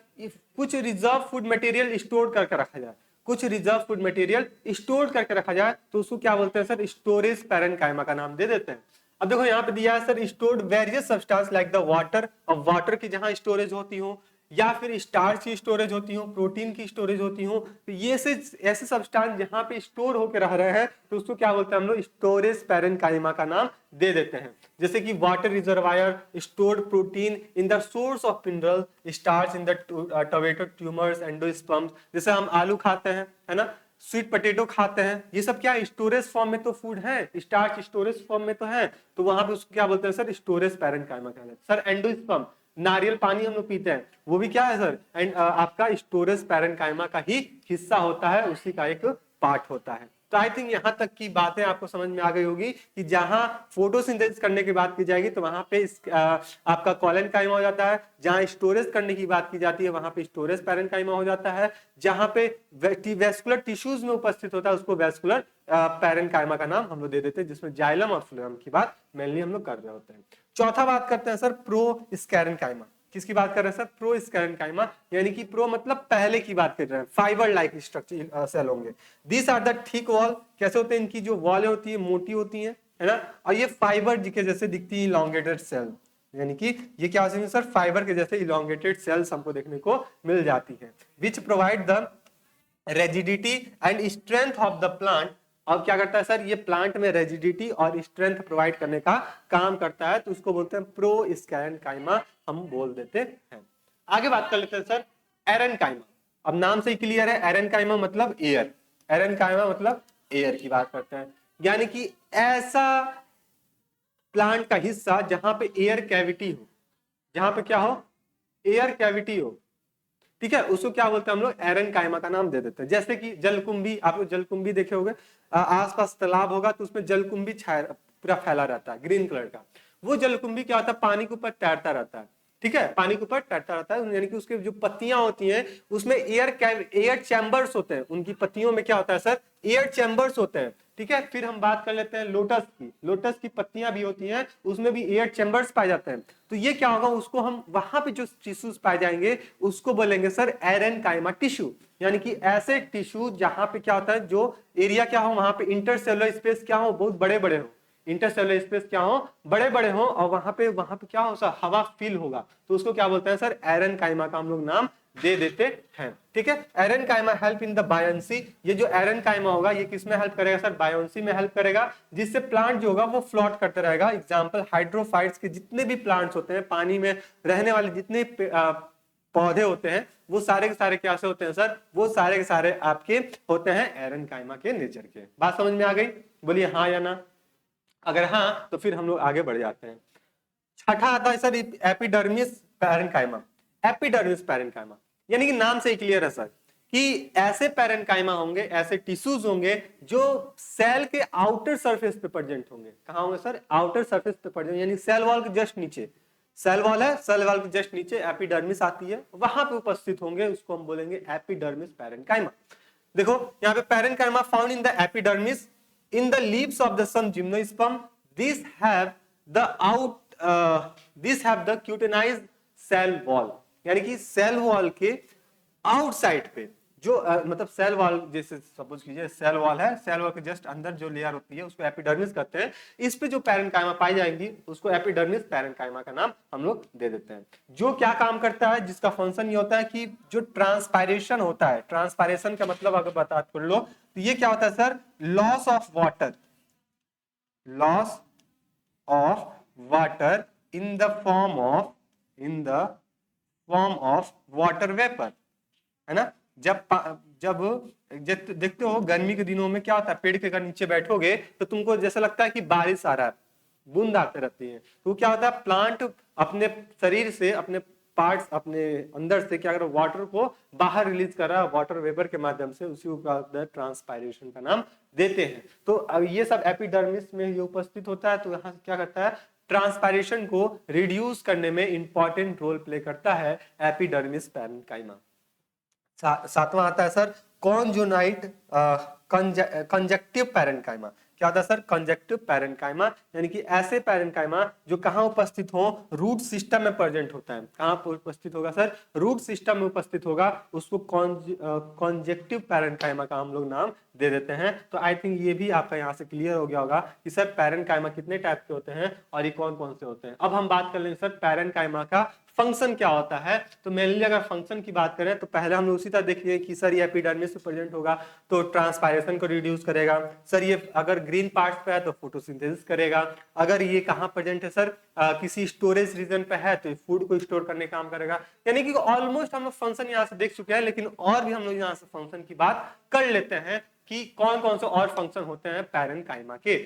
कुछ रिजर्व फूड मटेरियल स्टोर करके रखा जाए, कुछ रिजर्व फूड मटेरियल स्टोर करके रखा जाए, तो उसको क्या बोलते हैं सर, स्टोरेज पैरेनकाइमा का नाम दे देते हैं। अब देखो यहाँ पे दिया है sir stored various substance like the water, अब वाटर की जहां स्टोरेज होती हो या फिर स्टार्च की स्टोरेज होती हो, प्रोटीन की स्टोरेज होती हो, तो ये ऐसे सब्सटेंस जहां पे स्टोर होकर रह रहे हैं तो उसको क्या बोलते हैं हम लोग, स्टोरेज पैरेन्काइमा का नाम दे देते हैं। जैसे कि water reservoir, stored protein in the source of mineral, starch in the tomato tumours, endosperms, जैसे हम आलू खाते हैं, है ना, स्वीट पोटैटो खाते हैं, ये सब क्या स्टोरेज फॉर्म में तो फूड है, स्टार्च स्टोरेज फॉर्म में तो है, तो वहां पे उसको क्या बोलते हैं सर, स्टोरेज पैरेन्काइमा कहलाता है। सर एंडोस्पर्म, नारियल पानी हम लोग पीते हैं, वो भी क्या है सर, एंड आपका स्टोरेज पैरेन्काइमा का ही हिस्सा होता है, उसी का एक पार्ट होता है। तो आई थिंक यहां तक की बातें आपको समझ में आ गई होगी कि जहां फोटोसिंथेसिस करने की बात की जाएगी तो वहां पे आपका कॉलेनकाइमा हो जाता है, जहां स्टोरेज करने की बात की जाती है वहां पे स्टोरेज पैरेन्काइमा हो जाता है, जहां पे वेस्कुलर टिश्यूज में उपस्थित होता है उसको वेस्कुलर पैरेन्काइमा का नाम हम लोग दे देते हैं, जिसमें जाइलम और फ्लोएम की बात मेनली हम लोग कर रहे होते हैं। चौथा बात करते हैं सर प्रोस्कैरेन्काइमा। किसकी बात कर रहे हैं सर, प्रोस्कैरेन्काइमा, यानी कि प्रो मतलब पहले की बात कर रहे हैं, फाइबर लाइक स्ट्रक्चर सेल होंगे। This are the thick wall, कैसे होते हैं, इनकी जो वॉल होती है मोटी होती है ना, और ये फाइबर के जैसे दिखती है, इलॉन्गेटेड सेल, यानी कि ये क्या होती है सर, फाइबर के जैसे इलॉन्गेटेड सेल्स हमको देखने को मिल जाती है, which provide the rigidity and strength of the plant. अब क्या करता है सर, ये प्लांट में रेजिडिटी और स्ट्रेंथ प्रोवाइड करने का काम करता है, तो उसको बोलते हैं प्रोस्कैरेन्काइमा हम बोल देते हैं। आगे बात कर लेते हैं सर एरेन्काइमा। अब नाम से ही क्लियर है, एरेन्काइमा मतलब एयर, एरेन्काइमा मतलब एयर की बात करते हैं, यानी कि ऐसा प्लांट का हिस्सा जहां पे एयर कैविटी हो, जहां पे क्या हो, एयर कैविटी हो, ठीक है, उसको क्या बोलते हैं हम लोग, एरेन्काइमा का नाम दे देते हैं। जैसे कि जलकुंभी, आप लोग जलकुंभी देखे होंगे, आसपास तालाब होगा तो उसमें जलकुंभी छाया पूरा फैला रहता है ग्रीन कलर का, वो जलकुंभी क्या होता है, पानी के ऊपर तैरता रहता है, ठीक है, पानी के ऊपर तैरता रहता है, यानी कि उसके जो पत्तियां होती हैं उसमें एयर चैम्बर्स होते हैं, उनकी पत्तियों में क्या होता है सर, एयर चैम्बर्स होते हैं, ठीक है। फिर हम बात कर लेते हैं लोटस की, लोटस की पत्तियां भी होती हैं, उसमें भी एयर चैम्बर्स पाए जाते हैं, तो ये क्या होगा, उसको हम वहां पे जो टिश्यूज पाए जाएंगे उसको बोलेंगे सर एरेन्काइमा टिश्यू, यानी कि ऐसे टिश्यू जहां पे क्या होता है, जो एरिया क्या हो, वहां पे इंटरसेलुलर स्पेस क्या हो, बहुत बड़े बड़े हो, इंटरसेलुलर स्पेस क्या हो, बड़े बड़े हो, और वहां पे क्या हो सर, हवा फील होगा, तो उसको क्या बोलते हैं सर, एरेन्काइमा का हम लोग नाम दे देते हैं, ठीक है। एरेन्काइमा हेल्प इन द बायोन्सी, ये जो एरेन्काइमा होगा ये किसमें हेल्प करेगा सर, बायोन्सी में हेल्प करेगा, जिससे प्लांट जो होगा वो फ्लोट करते रहेगा। एग्जांपल हाइड्रोफाइट्स के जितने भी प्लांट्स होते हैं, पानी में रहने वाले जितने पौधे होते हैं, वो सारे के सारे क्या से होते हैं सर, वो सारे के सारे आपके होते हैं एरेन्काइमा के नेचर के। बात समझ में आ गई, बोलिए हाँ या ना, अगर हाँ तो फिर हम लोग आगे बढ़ जाते हैं। छठा आता है sir epidermis parenchyma. Epidermis parenchyma यानी कि नाम से ही क्लियर है सर कि ऐसे पैरेन्काइमा होंगे, ऐसे टिश्यूज होंगे जो सेल के आउटर सरफेस पे प्रेजेंट होंगे। कहां होंगे सर, आउटर सरफेस पे प्रेजेंट, यानी सेल वॉल के जस्ट नीचे, सेल वॉल है, सेल वॉल के जस्ट नीचे एपिडर्मिस आती है, वहां पे उपस्थित होंगे, उसको हम बोलेंगे एपिडर्मिस पैरेन्काइमा। देखो यहाँ पे parenchyma found in the epidermis in the leaves of the some gymnosperm, these have the cutinized cell wall, यानी कि सेल वॉल के आउटसाइड पे जो मतलब सेल वॉल, जैसे सपोज कीजिए सेल वॉल है, सेल वॉल के जस्ट अंदर जो लेयर होती है उसको एपिडर्मिस कहते हैं, इस पे जो पैरेन्काइमा पाई जाएंगी उसको एपिडर्मिस पैरेन्काइमा का नाम हम लोग दे देते हैं। जो क्या काम करता है, जिसका फंक्शन ये होता है कि जो ट्रांसपायरेशन होता है, ट्रांसपायरेशन का मतलब अगर बता कर लो तो ये क्या होता है sir, loss of water, loss of water in the form of water vapour, है ना। जब देखते हो गर्मी के दिनों में क्या होता है, पेड़ के अगर नीचे बैठोगे तो तुमको जैसा लगता है कि बारिश आ रहा है, बूंद आते रहती है, तो क्या होता है, प्लांट अपने शरीर से, अपने पार्ट्स, अपने अंदर से क्या कर रहा है, वाटर को बाहर रिलीज कर रहा है वाटर वेपर के माध्यम से, उसी को ट्रांसपायरेशन का नाम देते हैं। तो ये सब एपिडर्मिस में ये उपस्थित होता है, तो यहाँ क्या करता है, ट्रांसपायरेशन को रिड्यूस करने में इंपॉर्टेंट रोल प्ले करता है एपिडर्मिस पैरेन्काइमा। सातवां आता है सर कॉन्जुनाइट कंजक्टिव पैरेन्काइमा, क्या होता है सर, कंजक्टिव पैरेन्काइमा, यानी कि ऐसे पैरेन्काइमा जो कहाँ उपस्थित हो, रूट सिस्टम में प्रेजेंट होता है। कहाँ पर उपस्थित होगा सर, रूट सिस्टम में उपस्थित होगा, उसको कंजक्टिव पैरेन्काइमा का हम लोग नाम दे देते हैं। तो आई थिंक ये भी आपका यहाँ से क्लियर हो गया होगा कि सर पैरेन्काइमा कितने टाइप के होते हैं और ये कौन कौन से होते हैं। अब हम बात कर लेंगे सर पैरेन्काइमा का फंक्शन क्या होता है। तो मेनली अगर फंक्शन की बात करें तो पहले हम लोग उसी तरह देखिए कि सर ये एपिडर्मिस में प्रेजेंट होगा तो ट्रांसपायरेशन को रिड्यूस करेगा। सर ये अगर ग्रीन पार्ट्स पे है तो फोटोसिंथेसिस करेगा। अगर ये कहाँ प्रेजेंट है सर, किसी स्टोरेज रीजन पे है तो फूड को स्टोर करने का काम करेगा। यानी कि ऑलमोस्ट हम लोग फंक्शन यहाँ से देख चुके हैं, लेकिन और भी हम लोग यहाँ से फंक्शन की बात कर लेते हैं कि कौन कौन से और फंक्शन होते हैं पैरेन्काइमा के।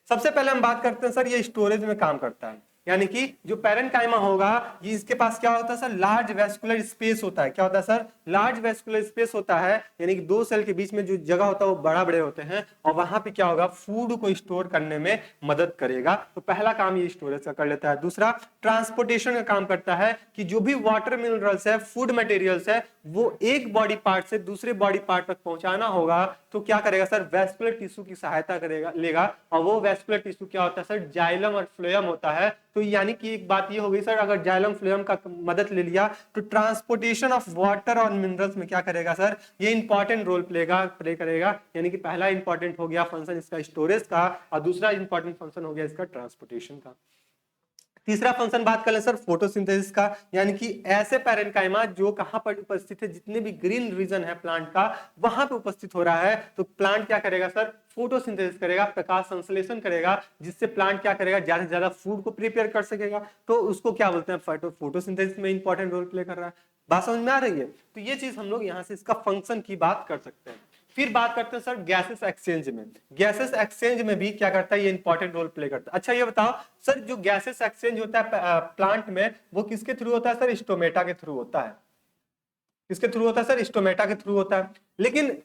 सबसे पहले हम बात करते हैं सर ये स्टोरेज में काम करता है, यानी कि जो पैरेन्काइमा होगा ये इसके पास क्या होता है सर, लार्ज वेस्कुलर स्पेस होता है। क्या होता है सर, लार्ज वेस्कुलर स्पेस होता है, यानी कि दो सेल के बीच में जो जगह होता है वो बड़ा बड़े होते हैं और वहां पे क्या होगा, फूड को स्टोर करने में मदद करेगा। तो पहला काम ये स्टोरेज का कर लेता है। दूसरा ट्रांसपोर्टेशन का काम करता है कि जो भी वाटर मिनरल्स है, फूड मटेरियल्स है, वो एक बॉडी पार्ट से दूसरे बॉडी पार्ट तक पहुंचाना होगा तो क्या करेगा सर, वेस्कुलर टिश्यू की सहायता करेगा लेगा। और वो वेस्कुलर टिश्यू क्या होता है सर, जाइलम और फ्लोएम होता है। तो यानी कि एक बात ये हो गई सर, अगर जाइलम फ्लोएम का मदद ले लिया तो ट्रांसपोर्टेशन ऑफ वाटर और मिनरल्स में क्या करेगा सर, ये इंपॉर्टेंट रोल प्ले करेगा। यानी कि पहला इंपॉर्टेंट हो गया फंक्शन इसका स्टोरेज का और दूसरा इंपॉर्टेंट फंक्शन हो गया इसका ट्रांसपोर्टेशन का। तीसरा फंक्शन बात कर ले सर फोटोसिंथेसिस का, यानी कि ऐसे पैरेन्काइमा जो कहां पर उपस्थित है, जितने भी ग्रीन रीजन है प्लांट का वहां पे उपस्थित हो रहा है, तो प्लांट क्या करेगा सर, फोटोसिंथेसिस करेगा, प्रकाश संश्लेषण करेगा, जिससे प्लांट क्या करेगा, ज्यादा से ज्यादा फूड को प्रिपेयर कर सकेगा। तो उसको क्या बोलते हैं, फोटोसिंथेसिस में इंपॉर्टेंट रोल प्ले कर रहा है। बात समझ में आ रही है? तो ये चीज हम लोग यहाँ से इसका फंक्शन की बात कर सकते हैं। फिर बात करते हैं सर गैसेस एक्सचेंज में। गैसेस एक्सचेंज में भी क्या करता है, ये इंपॉर्टेंट रोल प्ले करता है। अच्छा ये बताओ सर, जो गैसेस एक्सचेंज होता है प्लांट में वो किसके थ्रू होता है सर, स्टोमेटा के थ्रू होता है। किसके थ्रू होता है सर, स्टोमेटा के थ्रू होता है। लेकिन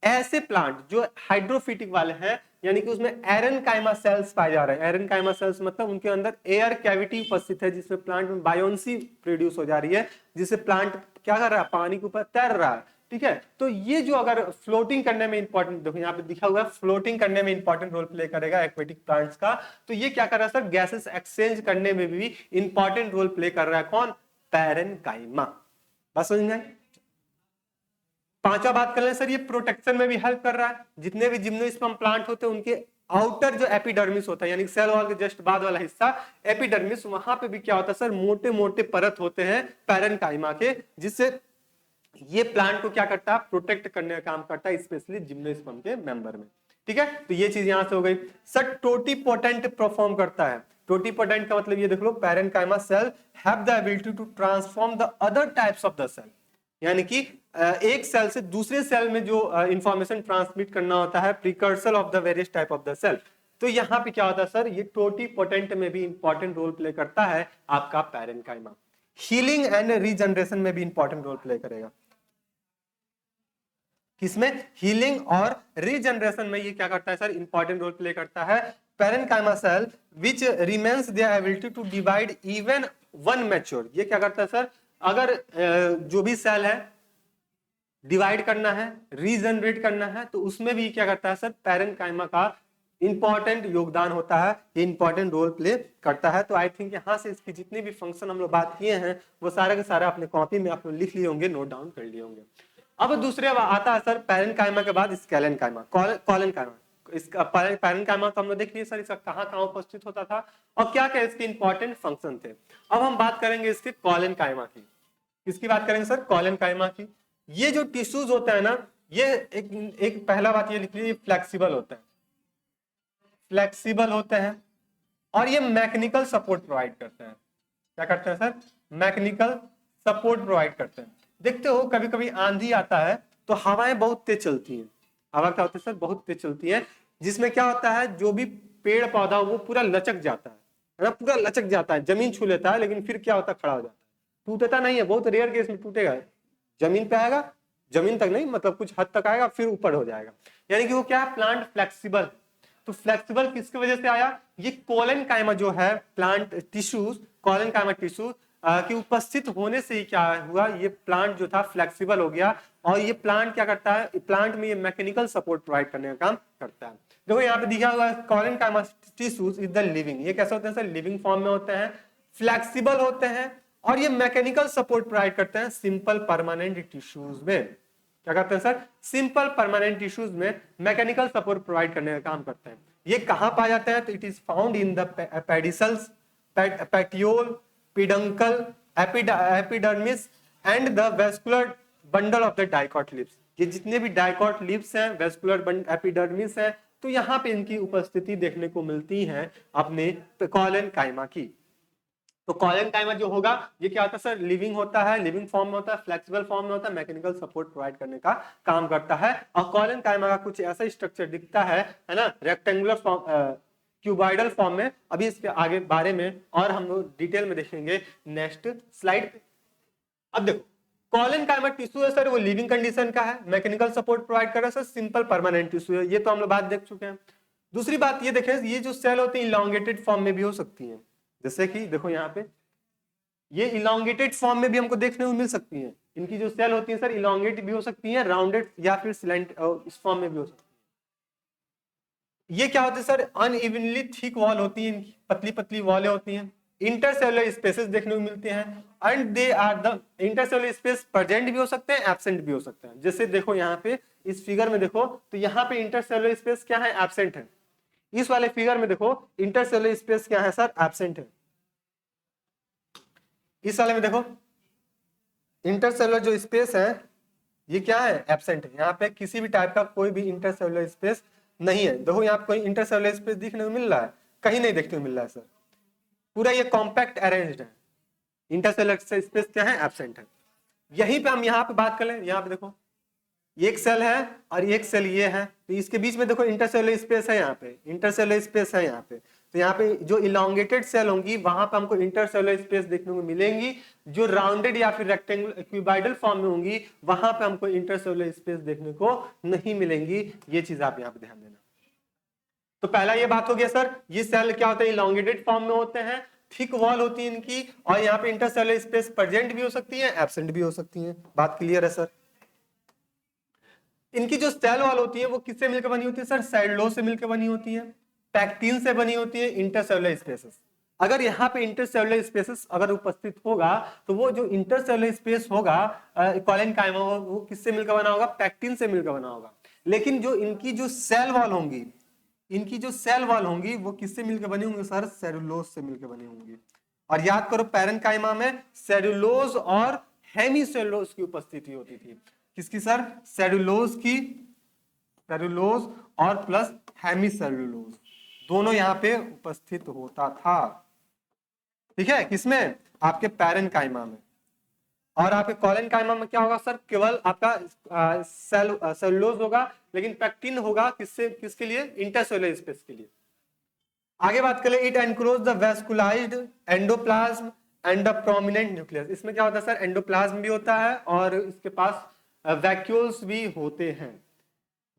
ऐसे प्लांट जो हाइड्रोफिटिक वाले हैं, यानी कि उसमें एरेनकाइमा सेल्स पाए जा रहे हैं। एरेनकाइमा सेल्स मतलब उनके अंदर एयर कैविटी उपस्थित है, जिसमें प्लांट में बायोन्सी प्रोड्यूस हो जा रही है, जिससे प्लांट क्या कर रहा है, पानी के ऊपर तैर रहा है। ठीक है, तो ये जो अगर फ्लोटिंग करने में इंपॉर्टेंट, देखो यहाँ पे दिखा हुआ है, फ्लोटिंग करने में इंपॉर्टेंट रोल प्ले करेगा एक्वेटिक प्लांट्स का। तो ये क्या कर रहा है सर, गैसेस एक्सचेंज करने में भी इंपॉर्टेंट रोल प्ले कर रहा है। कौन, पैरेन्काइमा। बस समझ में। पांचवा बात कर ले सर, ये प्रोटेक्शन में भी हेल्प कर रहा है। जितने भी जिम्नोस्पर्म प्लांट होते हैं उनके आउटर जो एपिडर्मिस होता है, यानी सेल वॉल के जस्ट बाद वाला हिस्सा एपिडर्मिस, वहां पे भी क्या होता है सर, मोटे मोटे परत होते हैं पैरेन्काइमा के, जिससे ये प्लांट को क्या करता है, प्रोटेक्ट करने का काम करता है, स्पेशली जिम्नोस्पर्म के मेंबर में। ठीक है, तो ये चीज यहां से हो गई। सर टोटीपोटेंट परफॉर्म करता है। टोटीपोटेंट का मतलब ये देख लो, parenchyma cell have the ability to transform the other types of the cell, यानी कि एक सेल से दूसरे सेल में जो इंफॉर्मेशन ट्रांसमिट करना होता है, precursor of the various type of the cell. तो यहाँ पे क्या होता है सर, ये टोटीपोटेंट में भी इंपॉर्टेंट रोल प्ले करता है आपका पैरेन्काइमा। हीलिंग एंड रीजनरेशन में भी इंपॉर्टेंट रोल प्ले करेगा। किसमें, हीलिंग और रीजनरेशन में ये क्या करता है सर, इंपॉर्टेंट रोल प्ले करता है। Parenchyma cell which remains their ability to divide even when mature, ये क्या करता है सर, अगर जो भी सेल है डिवाइड करना है, रीजनरेट करना है, तो उसमें भी क्या करता है सर, पैरेन्काइमा का इंपॉर्टेंट योगदान होता है, ये इंपॉर्टेंट रोल प्ले करता है। तो आई थिंक यहाँ से इसकी जितनी भी फंक्शन हम लोग बात किए हैं वो सारे के सारे अपने कॉपी में आप लोग लिख लिए होंगे, नोट डाउन कर लिए होंगे। अब दूसरे आता है सर पैरेन्काइमा के बाद स्केलेन्काइमा, कॉलेन्काइमा। इसका पैरेन्काइमा तो हम लोग देख लिए सर, इसका कहाँ कहाँ उपस्थित होता था और क्या क्या इसके इंपॉर्टेंट फंक्शन थे। अब हम बात करेंगे इसके कॉलेन्काइमा की। किसकी बात करेंगे सर, कॉलेन्काइमा की। ये जो टिश्यूज होता है ना, ये एक पहला बात ये लिख लीजिए, फ्लेक्सिबल होता है, फ्लेक्सिबल होते हैं और ये मैकेनिकल सपोर्ट प्रोवाइड करते हैं। क्या करते हैं सर, मैकेनिकल सपोर्ट प्रोवाइड करते हैं। देखते हो कभी कभी आंधी आता है तो हवाएं बहुत तेज चलती हैं। हवा क्या होती है सर, बहुत तेज चलती है, जिसमें क्या होता है, जो भी पेड़ पौधा वो पूरा लचक जाता है ना, पूरा लचक जाता है, जमीन छू लेता है, लेकिन फिर क्या होता है, खड़ा हो जाता है, टूटता नहीं है, बहुत रेयर केस में टूटेगा, जमीन पे आएगा, जमीन तक नहीं मतलब कुछ हद तक आएगा फिर ऊपर हो जाएगा। यानी कि वो क्या है, प्लांट फ्लेक्सिबल। तो फ्लेक्सिबल किसकी वजह से आया, ये कॉलेन्काइमा जो है प्लांट टिश्यूज, कॉलेन्काइमा टिश्यूज की उपस्थित होने से ही क्या हुआ, ये प्लांट जो था फ्लेक्सिबल हो गया। और ये प्लांट क्या करता है, प्लांट में ये मैकेनिकल सपोर्ट प्रोवाइड करने का काम करता है। देखो यहाँ पे दिखा हुआ है collenchyma tissues is the living, ये कैसे होते हैं सर, लिविंग फॉर्म में होते हैं, फ्लेक्सिबल होते हैं और ये मैकेनिकल सपोर्ट प्रोवाइड करते हैं सिंपल परमानेंट टिश्यूज में। क्या करते हैं सर, सिंपल परमानेंट टिश्यूज में मैकेनिकल सपोर्ट प्रोवाइड करने का काम करते हैं। ये कहां पाया जाता है, तो it is found in the pedicels, petiole, peduncle, epidermis and the vascular bundle of the dicot lips. ये जितने भी डाइकॉट लिप्स हैं, वेस्कुलर एपिडर्मिस है, तो यहाँ पे इनकी उपस्थिति देखने को मिलती है अपने कॉलेनकाइमा की। तो कॉलेनकाइमा जो होगा ये क्या होता है सर, लिविंग होता है, लिविंग फॉर्म में होता है, फ्लेक्सिबल फॉर्म में होता है, मैकेनिकल सपोर्ट प्रोवाइड करने का काम करता है। और कॉलेनकाइमा का कुछ ऐसा स्ट्रक्चर दिखता है ना, रेक्टेंगुलर फॉर्म, क्यूबॉइडल फॉर्म में। अभी इसके आगे बारे में और हम लोग डिटेल में देखेंगे नेक्स्ट स्लाइड पे। अब देखो कॉलेनकाइमा टिश्यू है सर, वो लिविंग कंडीशन का है, मैकेनिकल सपोर्ट प्रोवाइड कर रहा है सर, सिंपल परमानेंट टिश्यू है, ये तो हम लोग बात देख चुके हैं। दूसरी बात ये देखें, ये जो सेल होती है इलॉन्गेटेड फॉर्म में भी हो सकती है, जैसे कि देखो यहाँ पे ये इलॉन्गेटेड फॉर्म में भी हमको देखने को मिल सकती है। इनकी जो सेल होती है सर इलॉन्गेट भी हो सकती है, राउंडेड या फिर सिलेंडर इस फॉर्म में भी हो सकती है। ये क्या होता है सर, अनइवनली थिक वॉल होती है, इनकी पतली पतली वॉलें होती हैं, इंटरसेलुलर स्पेसेस देखने को मिलते हैं and they are the intercellular space present भी हो सकते हैं, एब्सेंट भी हो सकते हैं। जैसे देखो यहाँ पे इस फिगर में देखो तो यहाँ पे इंटरसेलुलर स्पेस क्या है, एब्सेंट है। इस वाले फिगर में देखो इंटरसेलुलर स्पेस क्या है सर, एब्सेंट है। इस वाले में देखो इंटरसेलुलर जो स्पेस है ये क्या है, एब्सेंट है। यहाँ पे किसी भी टाइप का कोई भी इंटरसेलुलर स्पेस नहीं है। देखो यहाँ पे कोई इंटरसेलुलर स्पेस दिखने को मिल रहा है, कहीं नहीं देखने को मिल रहा है सर, पूरा ये कॉम्पैक्ट अरेंज्ड है। इंटरसेलुलर स्पेस क्या है, एब्सेंट है। यहीं पे हम यहाँ पे बात कर लें, यहाँ पे देखो एक सेल है और एक सेल ये है, तो इसके बीच में देखो इंटरसेलुलर स्पेस है, यहाँ पे इंटरसेलुलर स्पेस है यहाँ पे। तो यहाँ पे जो इलॉन्गेटेड सेल होंगी वहां पे हमको इंटरसेलुलर स्पेस देखने को मिलेंगी, जो राउंडेड या फिर रेक्टेंगुलर क्यूबॉइडल फॉर्म में होंगी वहां पे हमको इंटरसेलुलर स्पेस देखने को नहीं मिलेंगी। ये चीज आप यहाँ पे ध्यान देना। तो पहला ये बात हो गया सर, ये सेल क्या होते हैं, इलॉन्गेटेड फॉर्म में होते हैं, थिक वॉल होती है इनकी, और यहाँ पे इंटरसेलुलर स्पेस प्रेजेंट भी हो सकती है, एब्सेंट भी हो सकती है। बात क्लियर है सर। इनकी जो सेल वॉल होती है वो किससे मिलकर बनी होती है सर, सेलुलोज से मिलकर बनी होती है, पैक्टिन से बनी होती है, इंटरसेलुलर स्पेसेस। अगर यहाँ पे इंटरसेलुलर स्पेसेस अगर उपस्थित होगा तो वो जो इंटरसेलुलर स्पेस होगा कॉलेनकाइमा वो किससे मिलकर बना होगा, पैक्टिन से मिलकर बना होगा। लेकिन जो इनकी जो सेल वॉल होंगी, इनकी जो सेल वॉल होंगी वो किससे मिलकर बनी होंगी सर, सेलुलोज से मिलकर बनी होंगी। और याद करो पैरेन्काइमा में सेलुलोज और हेमीसेलुलोज की उपस्थिति होती थी। किसकी सर, सेलुलोज की, सेलुलोज और प्लस हेमीसेलुलोज दोनों यहाँ पे उपस्थित होता था। ठीक है, किसमें, आपके पैरेन्काइमा में। और आपके कॉलेनकाइमा में क्या होगा सर, केवल आपका सेलुलोज होगा, लेकिन पैक्टिन होगा किससे, किसके लिए, इंटरसेलुलर स्पेस के लिए। आगे बात करें, it enclose the vascularized endoplasm and the prominent nucleus. इसमें क्या होता है सर, एंडोप्लाज्म भी होता है और इसके पास वैक्यूल्स भी होते हैं।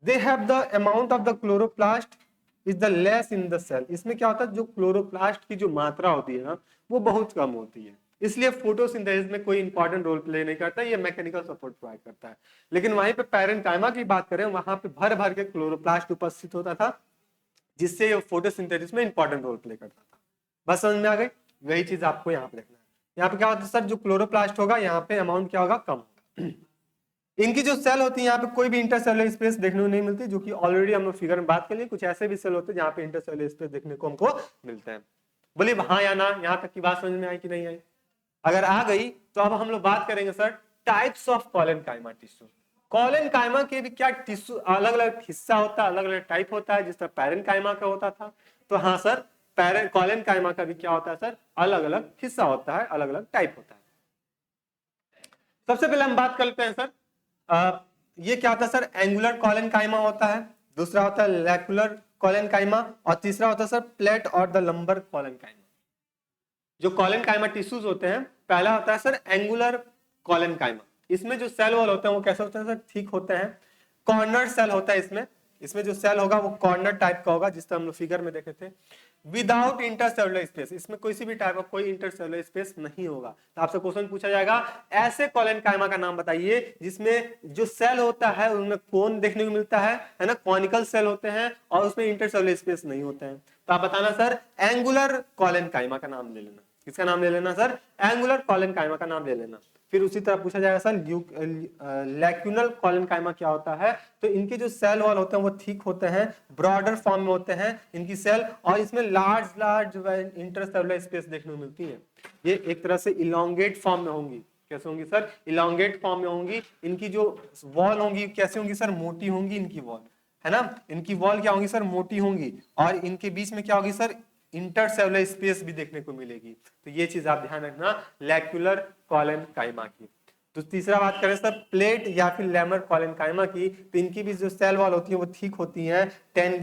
They have the amount of the chloroplast is the less in the cell. इसमें क्या होता है, जो क्लोरोप्लास्ट की जो मात्रा होती है ना वो बहुत कम होती है, इसलिए फोटोसिंथेसिस में कोई इंपॉर्टेंट रोल प्ले नहीं करता, ये मैकेनिकल सपोर्ट प्रोवाइड करता है। लेकिन वहीं पे पैरेन्काइमा की बात करें, वहां पे भर भर के क्लोरोप्लास्ट उपस्थित होता था, जिससे ये फोटोसिंथेसिस में इंपॉर्टेंट रोल प्ले करता था। बस समझ में आ गई, वही चीज आपको यहाँ पे देखना है। यहाँ पे क्या होता है सर, जो क्लोरोप्लास्ट होगा यहाँ पे अमाउंट क्या होगा, कम होगा। इनकी जो सेल होती है यहाँ पे कोई भी इंटरसेलुलर स्पेस देखने को नहीं मिलती, जो कि ऑलरेडी हम लोग फिगर में बात कर लिए। कुछ ऐसे भी सेल होते हैं जहाँ पे इंटरसेलुलर स्पेस देखने को हमको मिलते हैं। बोलिए हाँ या ना, यहाँ तक की बात समझ में आई कि नहीं आई? अगर आ गई तो अब हम लोग बात करेंगे sir types of collenchyma tissue. Collenchyma के भी क्या टिश्यू अलग अलग हिस्सा होता है, अलग अलग टाइप होता है, जिस तरह पैरेन्काइमा का होता था। तो हाँ सर, कॉलेनकाइमा का भी क्या होता है सर, अलग अलग हिस्सा होता है, अलग अलग टाइप होता है। सबसे पहले हम बात कर लेते हैं सर, ये क्या होता है सर, एंगुलर कॉलेनकाइमा होता है, दूसरा होता है लैकुलर कॉलेनकाइमा, और तीसरा होता है सर प्लेट और द लंबर कॉलेनकाइमा। जो कॉलेनकाइमा टिश्यूज होते हैं, पहला होता है सर एंगुलर कॉलेनकाइमा। इसमें जो सेल वॉल होते हैं वो कैसे होते हैं सर, ठीक होते हैं, कॉर्नर सेल होता है इसमें, इसमें जो सेल होगा वो कॉर्नर टाइप का होगा, जिस तरह हम लोग फिगर में देखे थे, विदाउट इंटरसेलुलर स्पेस, इसमें कोई सी भी टाइप का कोई इंटरसेलुलर स्पेस नहीं होगा। तो आपसे क्वेश्चन पूछा जाएगा ऐसे कोलेनकाइमा का नाम बताइए जिसमें जो सेल होता है उनमें कोन देखने को मिलता है ना, कॉनिकल सेल होते हैं और उसमें इंटरसेलुलर स्पेस नहीं होते हैं। तो आप बताना सर एंगुलर कोलेनकाइमा का नाम ले लेना। किसका नाम ले लेना सर? एंगुलर कोलेनकाइमा का नाम ले लेना। फिर उसी तरह पूछा जाएगा सर लैक्यूनल कोलेनकाइमा क्या होता है? तो इनके जो सेल वॉल होते हैं वो थिक होते हैं, ब्रॉडर फॉर्म में होते हैं इनकी सेल, और इसमें लार्ज इंटरसेलुलर स्पेस देखने को मिलती है। ये एक तरह से इलोंगेट फॉर्म में होंगी। कैसे होंगी सर? इलोंगेट फॉर्म में होंगी। इनकी जो वॉल होंगी कैसे होंगी सर? मोटी होंगी इनकी वॉल, है ना। इनकी वॉल क्या होंगी सर? मोटी होंगी, और इनके बीच में क्या होगी सर? इंटरसेलुलर स्पेस भी देखने को मिलेगी। तो ये चीज आप ध्यान रखना लैक्यूलर कोलेनकाइमा की। तो तीसरा बात करें सर प्लेट या फिर लेमर कोलेनकाइमा की, तो इनकी भी जो सेल वॉल होती है वो ठीक होती है, टेन